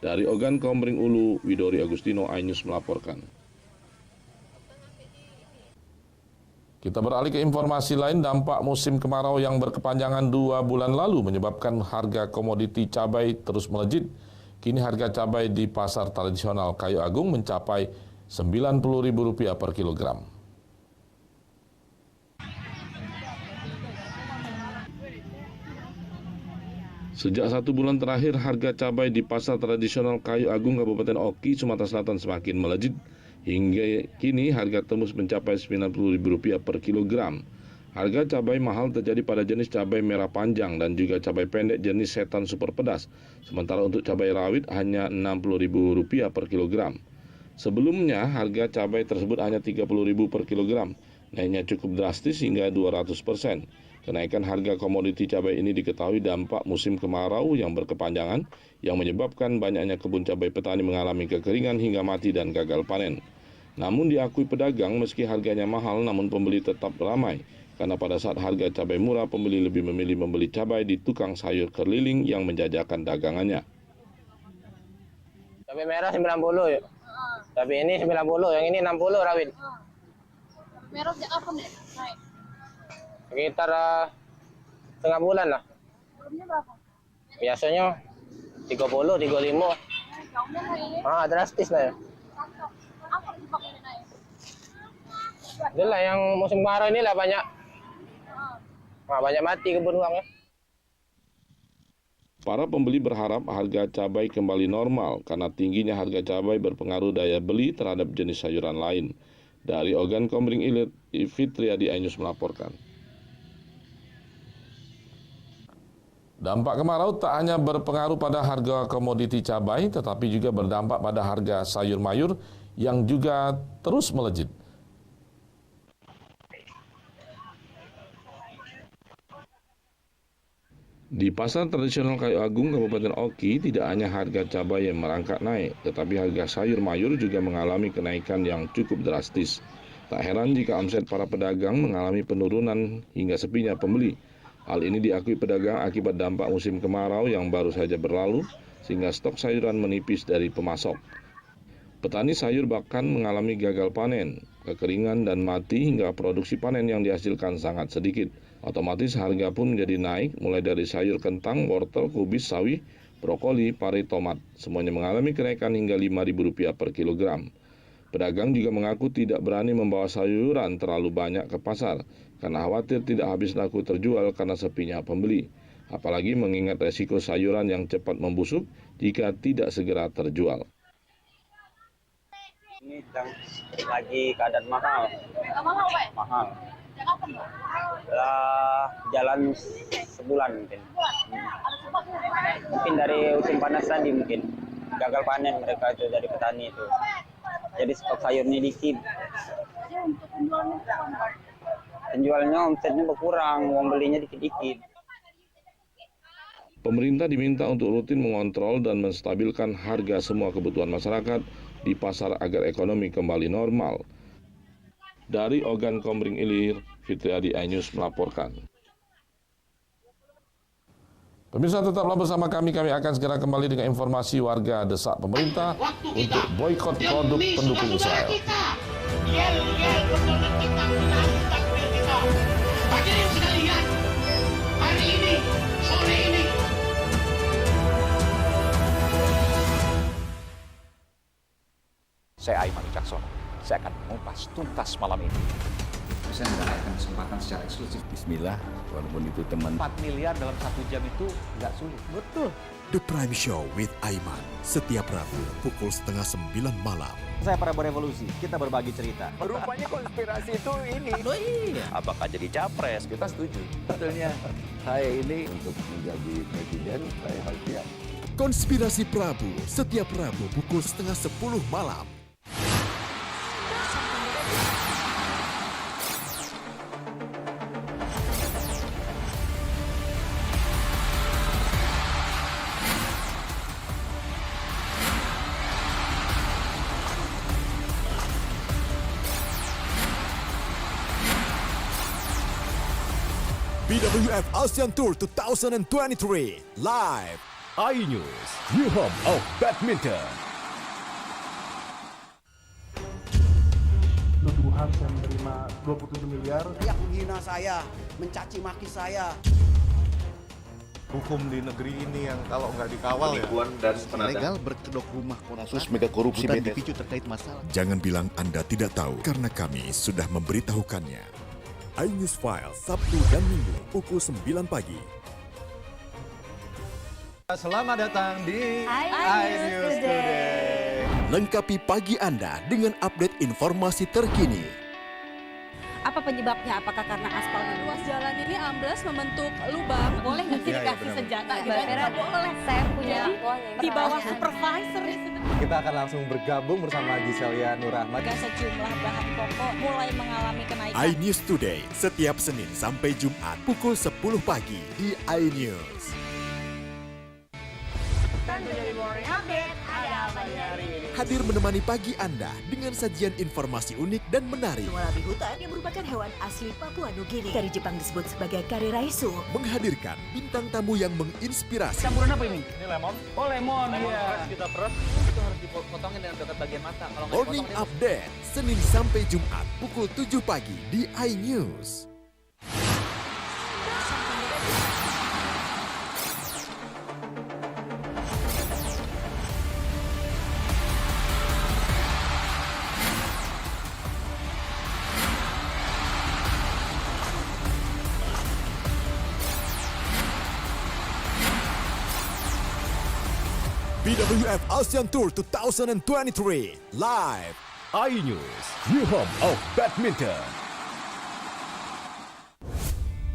Dari Ogan Komering Ulu, Widori Agustino, iNews melaporkan. Kita beralih ke informasi lain. Dampak musim kemarau yang berkepanjangan 2 bulan lalu menyebabkan harga komoditi cabai terus melejit. Kini harga cabai di pasar tradisional Kayu Agung mencapai Rp90.000 per kilogram. Sejak 1 bulan terakhir, harga cabai di pasar tradisional Kayu Agung Kabupaten Oki, Sumatera Selatan semakin melejit. Hingga kini harga tembus mencapai Rp90.000 per kilogram. Harga cabai mahal terjadi pada jenis cabai merah panjang dan juga cabai pendek jenis setan super pedas. Sementara untuk cabai rawit hanya Rp60.000 per kilogram. Sebelumnya harga cabai tersebut hanya Rp30.000 per kilogram. Naiknya cukup drastis hingga 200%. Kenaikan harga komoditi cabai ini diketahui dampak musim kemarau yang berkepanjangan yang menyebabkan banyaknya kebun cabai petani mengalami kekeringan hingga mati dan gagal panen. Namun diakui pedagang meski harganya mahal namun pembeli tetap ramai. Karena pada saat harga cabai murah, pembeli lebih memilih membeli cabai di tukang sayur keliling yang menjajakan dagangannya. Cabai merah 90 ya. Cabai ini 90, yang ini 60 rawit. Merah sejak kapan nih naik? Sekitar setengah bulan lah. Sebelumnya berapa? Biasanya 30, 35. Drastis lah ya. Apa penyebabnya naik? Itulah yang musim kemarau ini lah banyak. Banyak mati kebun uang ya. Para pembeli berharap harga cabai kembali normal karena tingginya harga cabai berpengaruh daya beli terhadap jenis sayuran lain. Dari Ogan Komering Ilir, Fitriadi iNews melaporkan. Dampak kemarau tak hanya berpengaruh pada harga komoditi cabai, tetapi juga berdampak pada harga sayur mayur yang juga terus melejit. Di pasar tradisional Kayu Agung, Kabupaten Oki, tidak hanya harga cabai yang merangkak naik, tetapi harga sayur mayur juga mengalami kenaikan yang cukup drastis. Tak heran jika omset para pedagang mengalami penurunan hingga sepinya pembeli. Hal ini diakui pedagang akibat dampak musim kemarau yang baru saja berlalu, sehingga stok sayuran menipis dari pemasok. Petani sayur bahkan mengalami gagal panen, kekeringan dan mati hingga produksi panen yang dihasilkan sangat sedikit. Otomatis harga pun menjadi naik mulai dari sayur kentang, wortel, kubis, sawi, brokoli, pari, tomat. Semuanya mengalami kenaikan hingga Rp5.000 per kilogram. Pedagang juga mengaku tidak berani membawa sayuran terlalu banyak ke pasar karena khawatir tidak habis laku terjual karena sepinya pembeli. Apalagi mengingat resiko sayuran yang cepat membusuk jika tidak segera terjual. Ini lagi keadaan mahal. Mahal. Jalan sebulan mungkin. Mungkin dari musim panas tadi mungkin gagal panen mereka itu dari petani itu. Jadi stok sayurnya dikit. Penjualnya omsetnya berkurang, uang belinya dikit-dikit. Pemerintah diminta untuk rutin mengontrol dan menstabilkan harga semua kebutuhan masyarakat di pasar agar ekonomi kembali normal. Dari Ogan Komering Ilir, Fitriadi iNews melaporkan. Pemirsa, tetaplah bersama kami akan segera kembali dengan informasi warga desak pemerintah untuk boikot produk pendukung Israel. Saya Aiman Wicaksono. Saya akan mengupas tuntas malam ini. Saya mendapatkan kesempatan secara eksklusif. Bismillah, walaupun itu teman. 4 miliar dalam 1 jam itu nggak sulit. Betul. The Prime Show with Aiman, setiap Rabu pukul 8:30 malam. Saya Prabowo Revolusi, kita berbagi cerita. Rupanya konspirasi itu ini. Oh iya. Apakah jadi capres? Kita setuju. Betulnya saya ini untuk menjadi presiden, saya harus siap. Konspirasi Prabu, setiap Rabu pukul 9:30 malam. BWF ASEAN Tour 2023 live iNews, new home of badminton. Nuduhan saya menerima 27 miliar. Yang menghina saya, mencaci maki saya. Hukum di negeri ini yang kalau nggak dikawal ilegal berkedok rumah kasus mega korupsi dipicu terkait masalah. Jangan bilang Anda tidak tahu karena kami sudah memberitahukannya. iNews File Sabtu dan Minggu pukul 9 pagi. Selamat datang di iNews Today. Lengkapi pagi Anda dengan update informasi terkini. Apa penyebabnya? Apakah karena aspal ruas jalan ini amblas membentuk lubang? Boleh nggak sih dikasih senjata? Nggak boleh. Saya punya di bawah supervisor. Kita akan langsung bergabung bersama Giselia Nurahmat. Sejumlah bahan pokok mulai mengalami kenaikan. iNews Today setiap Senin sampai Jumat pukul 10 pagi di iNews. Hadir menemani pagi Anda dengan sajian informasi unik dan menarik. Walabi hutan yang merupakan hewan asli Papua Nugini. Dari Jepang disebut sebagai kare raisu. Menghadirkan bintang tamu yang menginspirasi. Campuran apa ini? Ini lemon. Oh lemon, iya. Kita peras, itu harus dipotongin dengan dekat bagian mata. Kalau Morning Update, Senin sampai Jumat pukul 7 pagi di iNews. BWF ASEAN Tour 2023 live iNews, new home of badminton.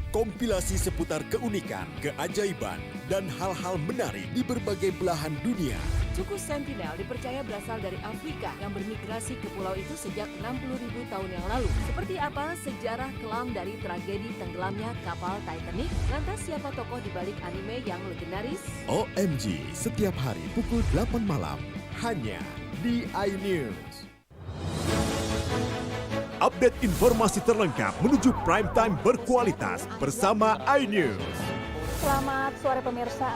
Kompilasi seputar keunikan, keajaiban, dan hal-hal menarik di berbagai belahan dunia. Suku Sentinel dipercaya berasal dari Afrika yang bermigrasi ke pulau itu sejak 60.000 tahun yang lalu. Seperti apa sejarah kelam dari tragedi tenggelamnya kapal Titanic? Lantas siapa tokoh di balik anime yang legendaris? OMG, setiap hari pukul 8 malam, hanya di iNews. Update informasi terlengkap menuju prime time berkualitas bersama iNews. Selamat sore pemirsa.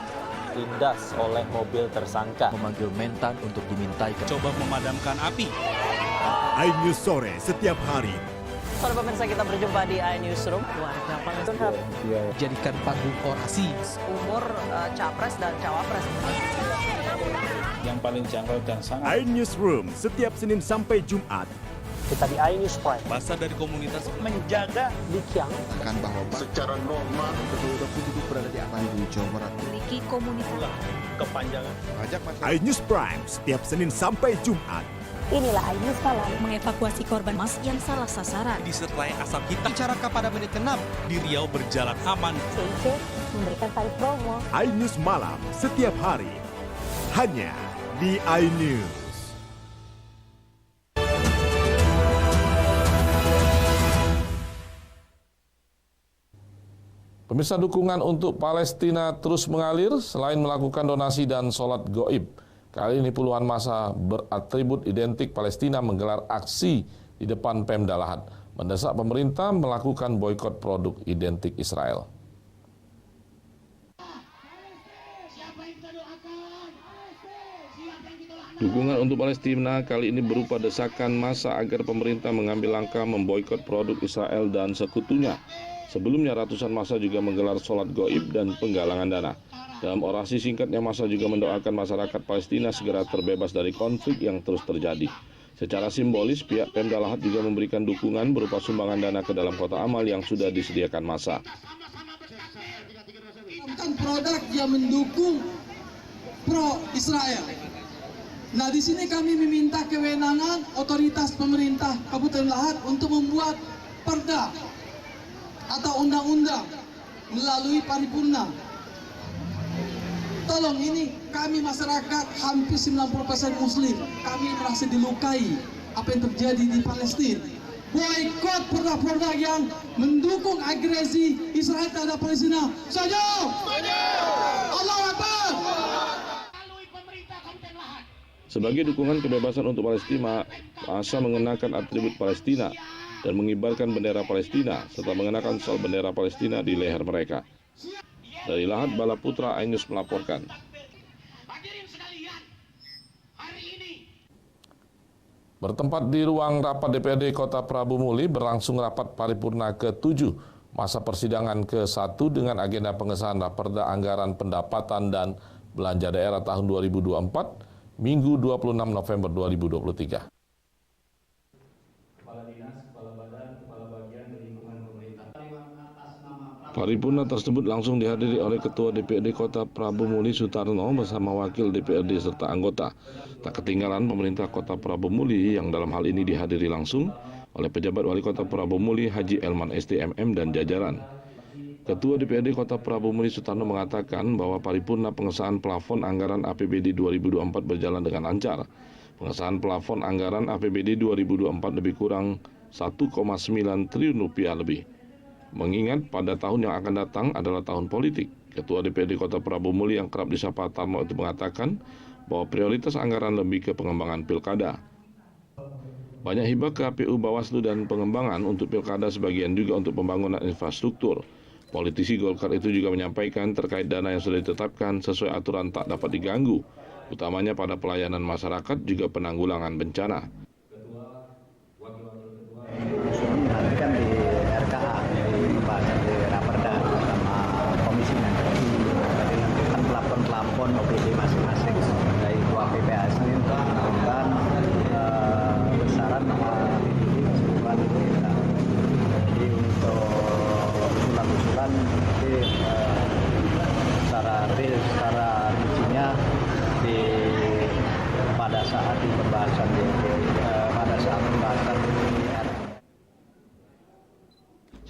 Ditindas oleh mobil tersangka. Memanggil mentan untuk dimintai. Coba memadamkan api. iNews sore setiap hari. Sore pemirsa, kita berjumpa di iNewsroom. Warga Palestina Jadikan panggung orasi. umur capres dan cawapres. Yang paling jangkau dan sangat. iNewsroom setiap Senin sampai Jumat. Kita di iNews Prime. Masa dari komunitas Menjaga Dikyang. Akan bahwa secara normal kedua penduduk berada di aman di Jawa Barat. Memiliki komunitas. kepanjangan. iNews Prime setiap Senin sampai Jumat. Inilah iNews Malam. Mengevakuasi korban mas yang salah sasaran. Disertai asap hitam. Bicara pada menit ke-6 di Riau berjalan aman. CIC memberikan tarif promo. iNews Malam setiap hari. Hanya di iNews. Pemirsa, dukungan untuk Palestina terus mengalir selain melakukan donasi dan sholat goib. Kali ini puluhan massa beratribut identik Palestina menggelar aksi di depan Pemda Lahad, mendesak pemerintah melakukan boikot produk identik Israel. Dukungan untuk Palestina kali ini berupa desakan massa agar pemerintah mengambil langkah memboikot produk Israel dan sekutunya. Sebelumnya ratusan massa juga menggelar sholat goib dan penggalangan dana. Dalam orasi singkatnya, massa juga mendoakan masyarakat Palestina segera terbebas dari konflik yang terus terjadi. Secara simbolis, pihak Pemda Lahad juga memberikan dukungan berupa sumbangan dana ke dalam kotak amal yang sudah disediakan massa. Produk yang mendukung pro-Israel. Nah, di sini kami meminta kewenangan otoritas pemerintah Kabupaten Lahad untuk membuat perda atau undang-undang melalui paripurna. Tolong, ini kami masyarakat hampir 90% muslim. Kami merasa dilukai apa yang terjadi di Palestina. Boikot produk-produk yang mendukung agresi Israel terhadap Palestina. Setuju? Allahu Akbar. Sebagai dukungan kebebasan untuk Palestina, massa mengenakan atribut Palestina dan mengibarkan bendera Palestina serta mengenakan sol bendera Palestina di leher mereka. Dari Lahad, Bala Putra, iNews melaporkan. Bertempat di ruang rapat DPRD Kota Prabu Muli berlangsung rapat paripurna ke-7 masa persidangan ke-1 dengan agenda pengesahan Raperda Anggaran Pendapatan dan Belanja Daerah tahun 2024, Minggu 26 November 2023. Paripurna tersebut langsung dihadiri oleh Ketua DPRD Kota Prabu Muli Sutarno bersama Wakil DPRD serta anggota. Tak ketinggalan pemerintah Kota Prabu Muli yang dalam hal ini dihadiri langsung oleh pejabat Wali Kota Prabu Muli Haji Elman STMM dan jajaran. Ketua DPRD Kota Prabu Muli Sutarno mengatakan bahwa paripurna pengesahan plafon anggaran APBD 2024 berjalan dengan lancar. Pengesahan plafon anggaran APBD 2024 lebih kurang 1,9 triliun rupiah lebih. Mengingat pada tahun yang akan datang adalah tahun politik, Ketua DPRD Kota Prabu Muli yang kerap disapa Tarmo itu mengatakan bahwa prioritas anggaran lebih ke pengembangan pilkada. Banyak hibah ke KPU, Bawaslu dan pengembangan untuk pilkada, sebagian juga untuk pembangunan infrastruktur. Politisi Golkar itu juga menyampaikan terkait dana yang sudah ditetapkan sesuai aturan tak dapat diganggu, utamanya pada pelayanan masyarakat juga penanggulangan bencana. Kan di RKA, di pembahasan di Raperda sama komisinya. Jadi menentukan plafon-plafon OPD masing-masing dari dua PPAS ini untuk menentukan besaran keseluruhan kita. Jadi untuk usulan-usulan nanti secara rincinya pada saat di pembahasan di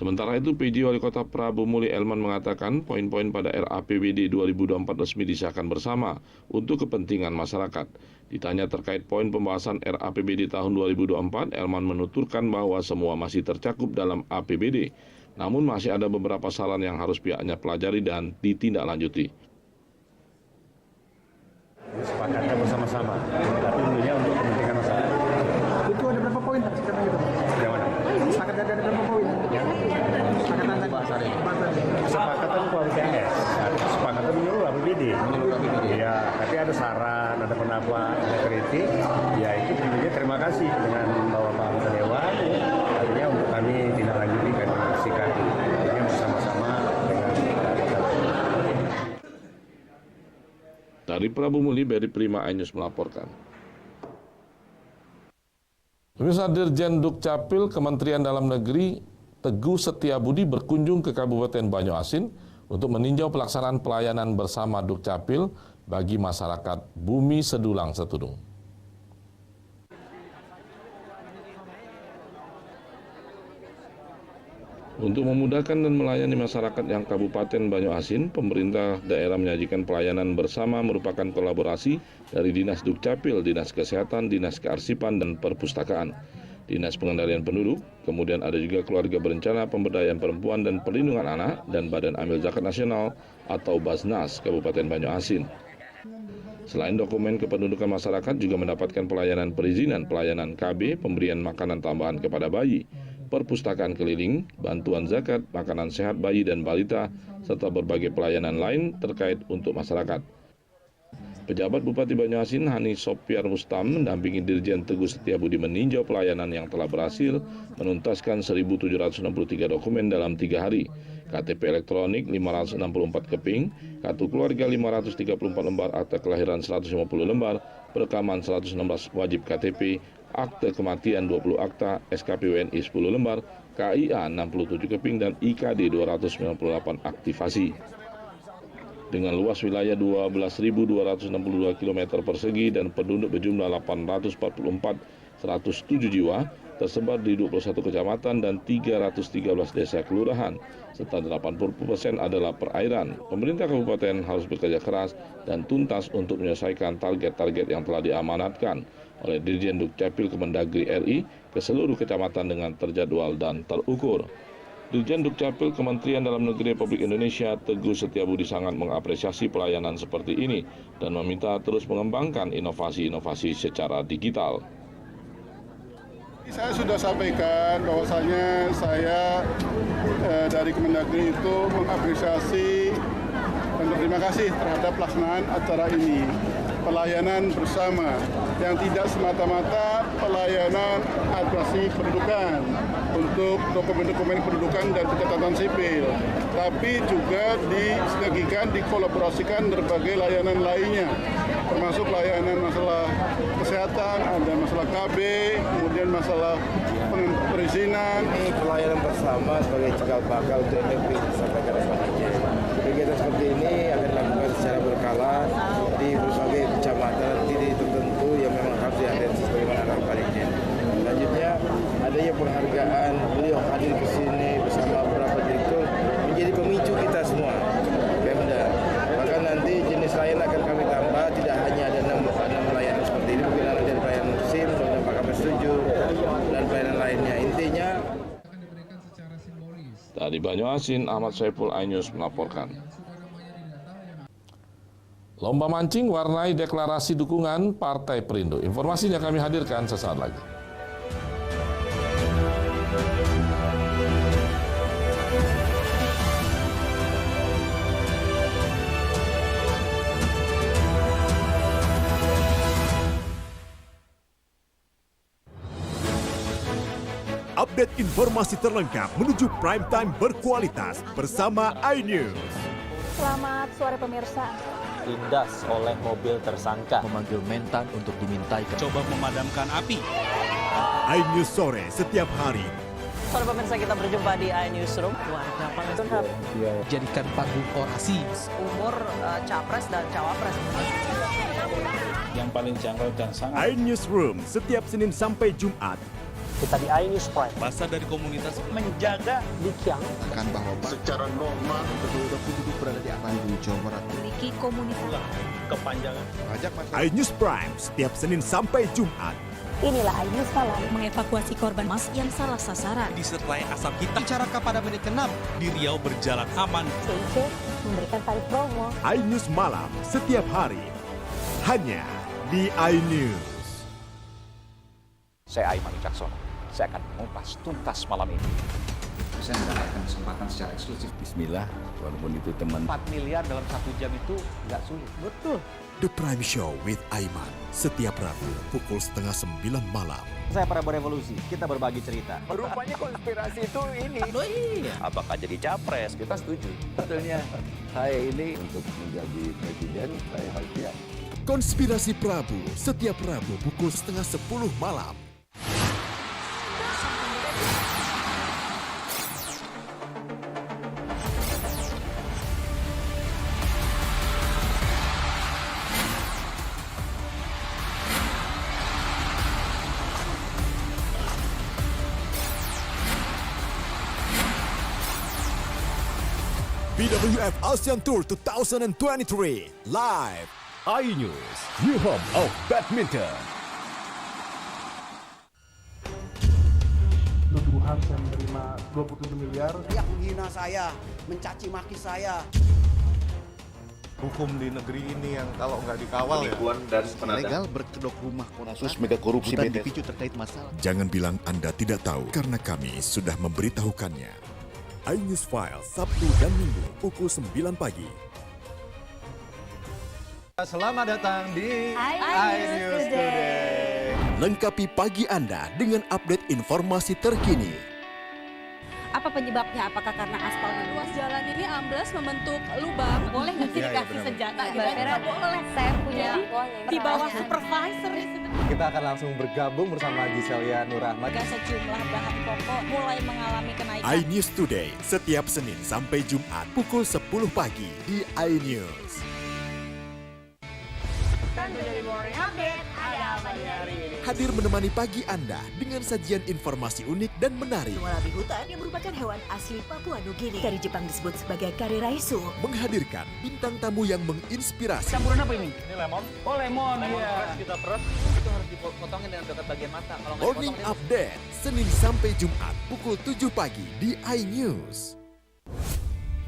Sementara itu, PJ Wali Kota Prabu Muli Elman mengatakan poin-poin pada RAPBD 2024 resmi disahkan bersama untuk kepentingan masyarakat. Ditanya terkait poin pembahasan RAPBD tahun 2024, Elman menuturkan bahwa semua masih tercakup dalam APBD. Namun masih ada beberapa saran yang harus pihaknya pelajari dan ditindaklanjuti. Sepakatnya bersama-sama, tapi tentunya untuk kepentingan masyarakat. Itu ada berapa poin Pak? Sekarang gitu. Yang mana? Sepakatnya ada berapa poin? Kesepakatan koalisi AS, kesepakatan menurut APBD. Ya, tapi ada saran, ada pendapat, ada kritik. Ya itu tentunya terima kasih dengan Bapak Anggota Dewan. Artinya untuk kami tidak lanjuti kami sikapi. Jadi bersama-sama dengan Dari Prabu Muli, Beri Prima iNews melaporkan. Pemirsa, Dirjen Dukcapil Kementerian Dalam Negeri Teguh Setiabudi berkunjung ke Kabupaten Banyu-Asin untuk meninjau pelaksanaan pelayanan bersama Dukcapil bagi masyarakat Bumi Sedulang Setudung. Untuk memudahkan dan melayani masyarakat yang Kabupaten Banyu-Asin, pemerintah daerah menyajikan pelayanan bersama merupakan kolaborasi dari Dinas Dukcapil, Dinas Kesehatan, Dinas Kearsipan, dan Perpustakaan, Dinas Pengendalian Penduduk, kemudian ada juga Keluarga Berencana, Pemberdayaan Perempuan dan Perlindungan Anak, dan Badan Amil Zakat Nasional atau Basnas Kabupaten Banyu-Asin. Selain dokumen kependudukan masyarakat, juga mendapatkan pelayanan perizinan, pelayanan KB, pemberian makanan tambahan kepada bayi, perpustakaan keliling, bantuan zakat, makanan sehat bayi dan balita, serta berbagai pelayanan lain terkait untuk masyarakat. Pejabat Bupati Banyu-Asin Hani Sopiar Mustam mendampingi Dirjen Teguh Setiabudi meninjau pelayanan yang telah berhasil menuntaskan 1.763 dokumen dalam 3 hari. KTP elektronik 564 keping, kartu keluarga 534 lembar, akta kelahiran 150 lembar, perekaman 116 wajib KTP, akte kematian 20 akta, SKP WNI 10 lembar, KIA 67 keping, dan IKD 298 aktivasi. Dengan luas wilayah 12.262 km persegi dan penduduk berjumlah 844.107 jiwa, tersebar di 21 kecamatan dan 313 desa kelurahan, serta 80% adalah perairan. Pemerintah kabupaten harus bekerja keras dan tuntas untuk menyelesaikan target-target yang telah diamanatkan oleh Dirjen Dukcapil Kemendagri RI ke seluruh kecamatan dengan terjadwal dan terukur. Dirjen Dukcapil Kementerian Dalam Negeri Republik Indonesia Teguh Setiabudi sangat mengapresiasi pelayanan seperti ini dan meminta terus mengembangkan inovasi-inovasi secara digital. Saya sudah sampaikan bahwasanya saya dari Kemendagri itu mengapresiasi dan berterima kasih terhadap pelaksanaan acara ini. Pelayanan bersama yang tidak semata-mata pelayanan administrasi pendudukan untuk dokumen-dokumen kependudukan dan pencatatan sipil, tapi juga disinergikan, dikolaborasikan berbagai layanan lainnya, termasuk layanan masalah kesehatan, ada masalah KB, kemudian masalah perizinan. Ini pelayanan bersama sebagai cikal bakal untuk negeri sampai ke depan. Kegiatan seperti ini akan dilakukan secara berkala di berbagai kecamatan titik tertentu yang memang harus diatensi sebagaimana arahan Pak Dirjen. Selanjutnya adanya penghargaan beliau hadir ke sini bersama beberapa direktur menjadi pemicu kita semua. Pemda. Bahkan nanti jenis layanan akan kami tambah, tidak hanya ada 6 layanan seperti ini, mungkin ada pelayanan SIM, dan Pak Kami setuju, dan pelayanan lainnya. Intinya dari Banyu-Asin, Ahmad Saiful iNews melaporkan. Lomba mancing warnai deklarasi dukungan Partai Perindo. Informasinya kami hadirkan sesaat lagi. Update informasi terlengkap menuju prime time berkualitas bersama iNews. Selamat sore pemirsa. Ditindas oleh mobil tersangka, memanggil mentan untuk dimintai coba memadamkan api. iNews sore setiap hari. Sore pemirsa, kita berjumpa di iNewsroom. Warga Palestina Jadikan panggung orasi. Umur capres dan cawapres. Yang paling jangkau dan sangat. iNewsroom setiap Senin sampai Jumat Kita di iNews Prime. Masa dari komunitas Menjaga Dikyang. Akan bahwa secara normal betul-betul duduk berada di atas di Jawa Barat. Memiliki komunitas. kepanjangan. iNews Prime setiap Senin sampai Jumat. Inilah iNews Malam. Mengevakuasi korban mas yang salah sasaran. Disertai asap hitam. Bicarakan pada menit ke-6. Di Riau berjalan aman. CIC memberikan tarif promo. iNews Malam setiap hari. Hanya di iNews. Saya Aiman Wicaksono. Saya akan mengupas tuntas malam ini. Saya mendapatkan kesempatan secara eksklusif. Bismillah, walaupun itu teman. 4 miliar dalam 1 jam itu nggak sulit. Betul. The Prime Show with Aiman setiap Rabu pukul 8:30 malam. Saya Prabowo Revolusi, kita berbagi cerita. Rupanya konspirasi itu ini. Apakah jadi capres? Kita setuju. Betulnya saya ini untuk menjadi presiden, saya harus siap. Konspirasi Prabu setiap Rabu pukul 9:30 malam. BWF ASEAN Tour 2023 live. iNews, New Home of Badminton. Tuduhan saya menerima 27 miliar. Yang menghina saya, mencaci maki saya. Hukum di negeri ini yang kalau nggak dikawal Legal berkedok rumah kasus mega korupsi dipicu terkait masalah. Jangan bilang Anda tidak tahu karena kami sudah memberitahukannya. iNews File Sabtu dan Minggu pukul 9 pagi. Selamat datang di iNews Today. Lengkapi pagi Anda dengan update informasi terkini. Apa penyebabnya? Apakah karena aspalnya luas jalan ini amblas membentuk lubang? Boleh nggak sih dikasih senjata? Nggak boleh. Saya punya Di bawah supervisor. Kita akan langsung bergabung bersama Giselia Nurahmat. Sejumlah bahan pokok mulai mengalami kenaikan. iNews Today setiap Senin sampai Jumat pukul 10 pagi di iNews. Hadir menemani pagi Anda dengan sajian informasi unik dan menarik. Warabi hutan yang merupakan hewan asli Papua Nugini. Dari Jepang disebut sebagai kare raisu. Menghadirkan bintang tamu yang menginspirasi. Campuran apa ini? Ini lemon. Oh lemon, Fresh kita peras. Itu harus dipotongin dengan dekat bagian mata. Kalau nggak Morning dipotong, Update Senin sampai Jumat pukul 7 pagi di iNews.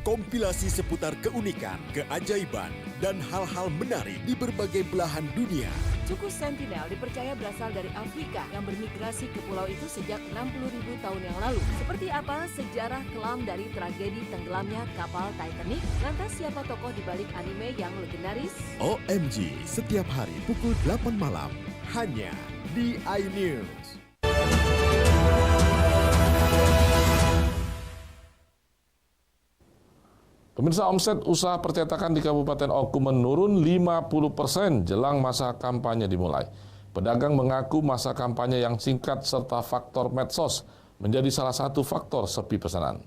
Kompilasi seputar keunikan, keajaiban, dan hal-hal menarik di berbagai belahan dunia. Suku Sentinel dipercaya berasal dari Afrika yang bermigrasi ke pulau itu sejak 60.000 tahun yang lalu. Seperti apa sejarah kelam dari tragedi tenggelamnya kapal Titanic? Lantas siapa tokoh di balik anime yang legendaris? OMG setiap hari pukul 8 malam hanya di iNews. Pemirsa, omset usaha percetakan di Kabupaten Oku menurun 50% jelang masa kampanye dimulai. Pedagang mengaku masa kampanye yang singkat serta faktor medsos menjadi salah satu faktor sepi pesanan.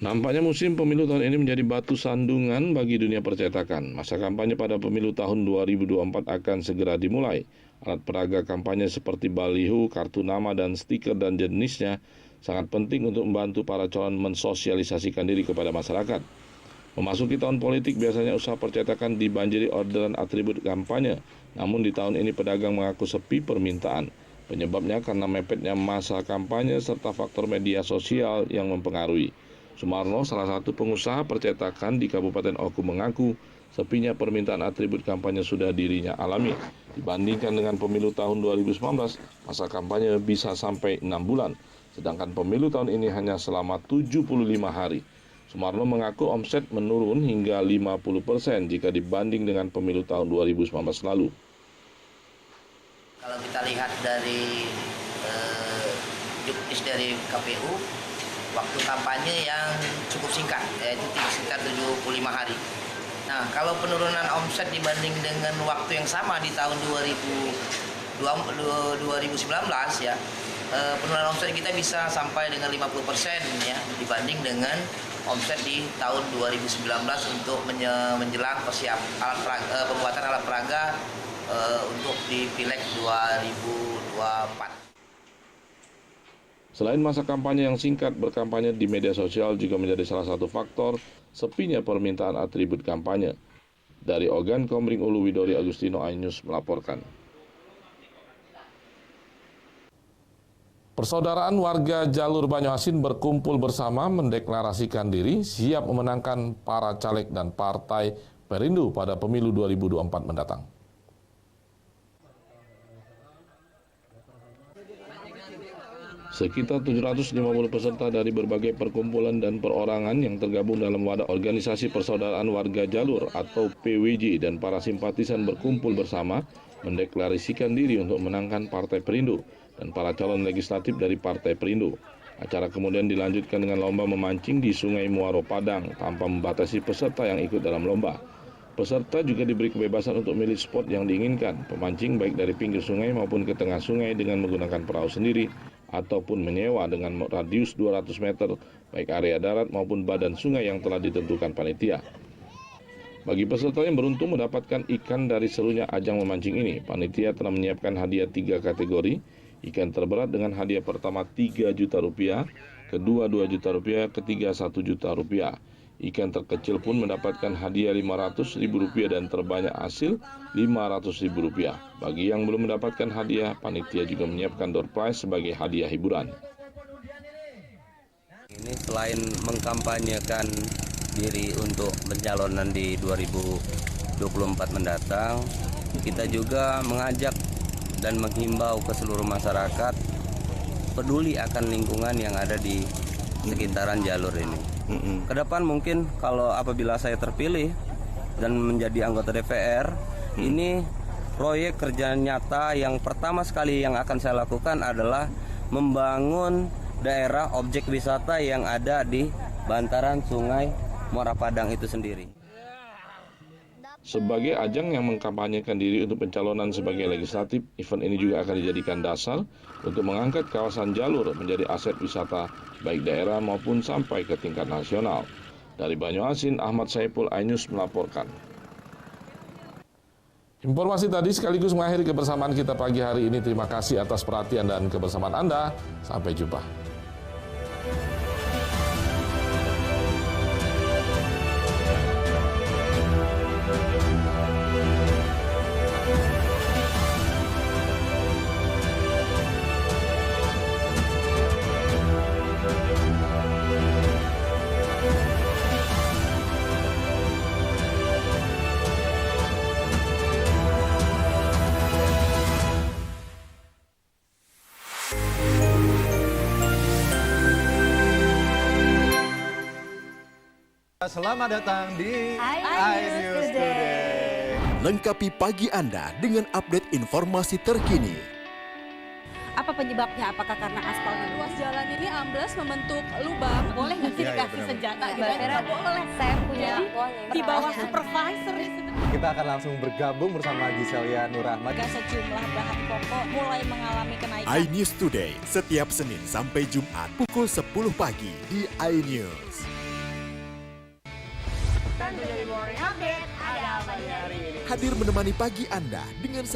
Nampaknya musim pemilu tahun ini menjadi batu sandungan bagi dunia percetakan. Masa kampanye pada pemilu tahun 2024 akan segera dimulai. Alat peraga kampanye seperti baliho, kartu nama, dan stiker dan jenisnya sangat penting untuk membantu para calon mensosialisasikan diri kepada masyarakat. Memasuki tahun politik, biasanya usaha percetakan dibanjiri orderan atribut kampanye. Namun di tahun ini pedagang mengaku sepi permintaan. Penyebabnya karena mepetnya masa kampanye serta faktor media sosial yang mempengaruhi. Sumarno, salah satu pengusaha percetakan di Kabupaten Oku, mengaku sepinya permintaan atribut kampanye sudah dirinya alami. Dibandingkan dengan pemilu tahun 2019, masa kampanye bisa sampai 6 bulan. Sedangkan pemilu tahun ini hanya selama 75 hari. Sumarno mengaku omset menurun hingga 50% jika dibanding dengan pemilu tahun 2019 lalu. Kalau kita lihat dari juknis dari KPU, waktu kampanye yang cukup singkat, yaitu sekitar 75 hari. Nah, kalau penurunan omset dibanding dengan waktu yang sama di tahun 2019 ya, penurunan omset kita bisa sampai dengan 50% ya, dibanding dengan omset di tahun 2019 untuk menjelang pembuatan alat peraga untuk di Pileg 2024. Selain masa kampanye yang singkat, berkampanye di media sosial juga menjadi salah satu faktor sepinya permintaan atribut kampanye. Dari Ogan Komering Ulu, Widori Agustino, iNews melaporkan. Persaudaraan warga jalur Banyuasin berkumpul bersama mendeklarasikan diri siap memenangkan para caleg dan partai Perindo pada pemilu 2024 mendatang. Sekitar 750 peserta dari berbagai perkumpulan dan perorangan yang tergabung dalam wadah organisasi Persaudaraan Warga Jalur atau PWJ dan para simpatisan berkumpul bersama mendeklarasikan diri untuk menangkan Partai Perindo dan para calon legislatif dari Partai Perindo. Acara kemudian dilanjutkan dengan lomba memancing di Sungai Muaro Padang tanpa membatasi peserta yang ikut dalam lomba. Peserta juga diberi kebebasan untuk milih spot yang diinginkan, pemancing baik dari pinggir sungai maupun ke tengah sungai dengan menggunakan perahu sendiri ataupun menyewa dengan radius 200 meter baik area darat maupun badan sungai yang telah ditentukan panitia. Bagi peserta yang beruntung mendapatkan ikan dari serunya ajang memancing ini, panitia telah menyiapkan hadiah 3 kategori, ikan terberat dengan hadiah pertama 3 juta rupiah, kedua 2 juta rupiah, ketiga 1 juta rupiah. Ikan terkecil pun mendapatkan hadiah Rp500.000 dan terbanyak hasil Rp500.000. Bagi yang belum mendapatkan hadiah, panitia juga menyiapkan door prize sebagai hadiah hiburan. Ini selain mengkampanyekan diri untuk pencalonan di 2024 mendatang, kita juga mengajak dan menghimbau ke seluruh masyarakat peduli akan lingkungan yang ada di sekitaran jalur ini. Kedepan mungkin kalau apabila saya terpilih dan menjadi anggota DPR, ini proyek kerja nyata yang pertama sekali yang akan saya lakukan adalah membangun daerah objek wisata yang ada di bantaran Sungai Muara Padang itu sendiri. Sebagai ajang yang mengkampanyekan diri untuk pencalonan sebagai legislatif, event ini juga akan dijadikan dasar untuk mengangkat kawasan jalur menjadi aset wisata baik daerah maupun sampai ke tingkat nasional. Dari Banyuasin, Ahmad Saipul, iNews melaporkan. Informasi tadi sekaligus mengakhiri kebersamaan kita pagi hari ini. Terima kasih atas perhatian dan kebersamaan Anda. Sampai jumpa. Selamat datang di iNews Today. Lengkapi pagi Anda dengan update informasi terkini. Apa penyebabnya? Apakah karena aspalnya luas jalan ini ambles membentuk lubang? Boleh nggak sih dikasih senjata? Nggak boleh. Saya punya di bawah supervisor. Kita akan langsung bergabung bersama Giselia Nurahmat. Sejumlah bahan pokok mulai mengalami kenaikan. iNews Today setiap Senin sampai Jumat pukul 10 pagi di iNews. Hadir menemani pagi Anda dengan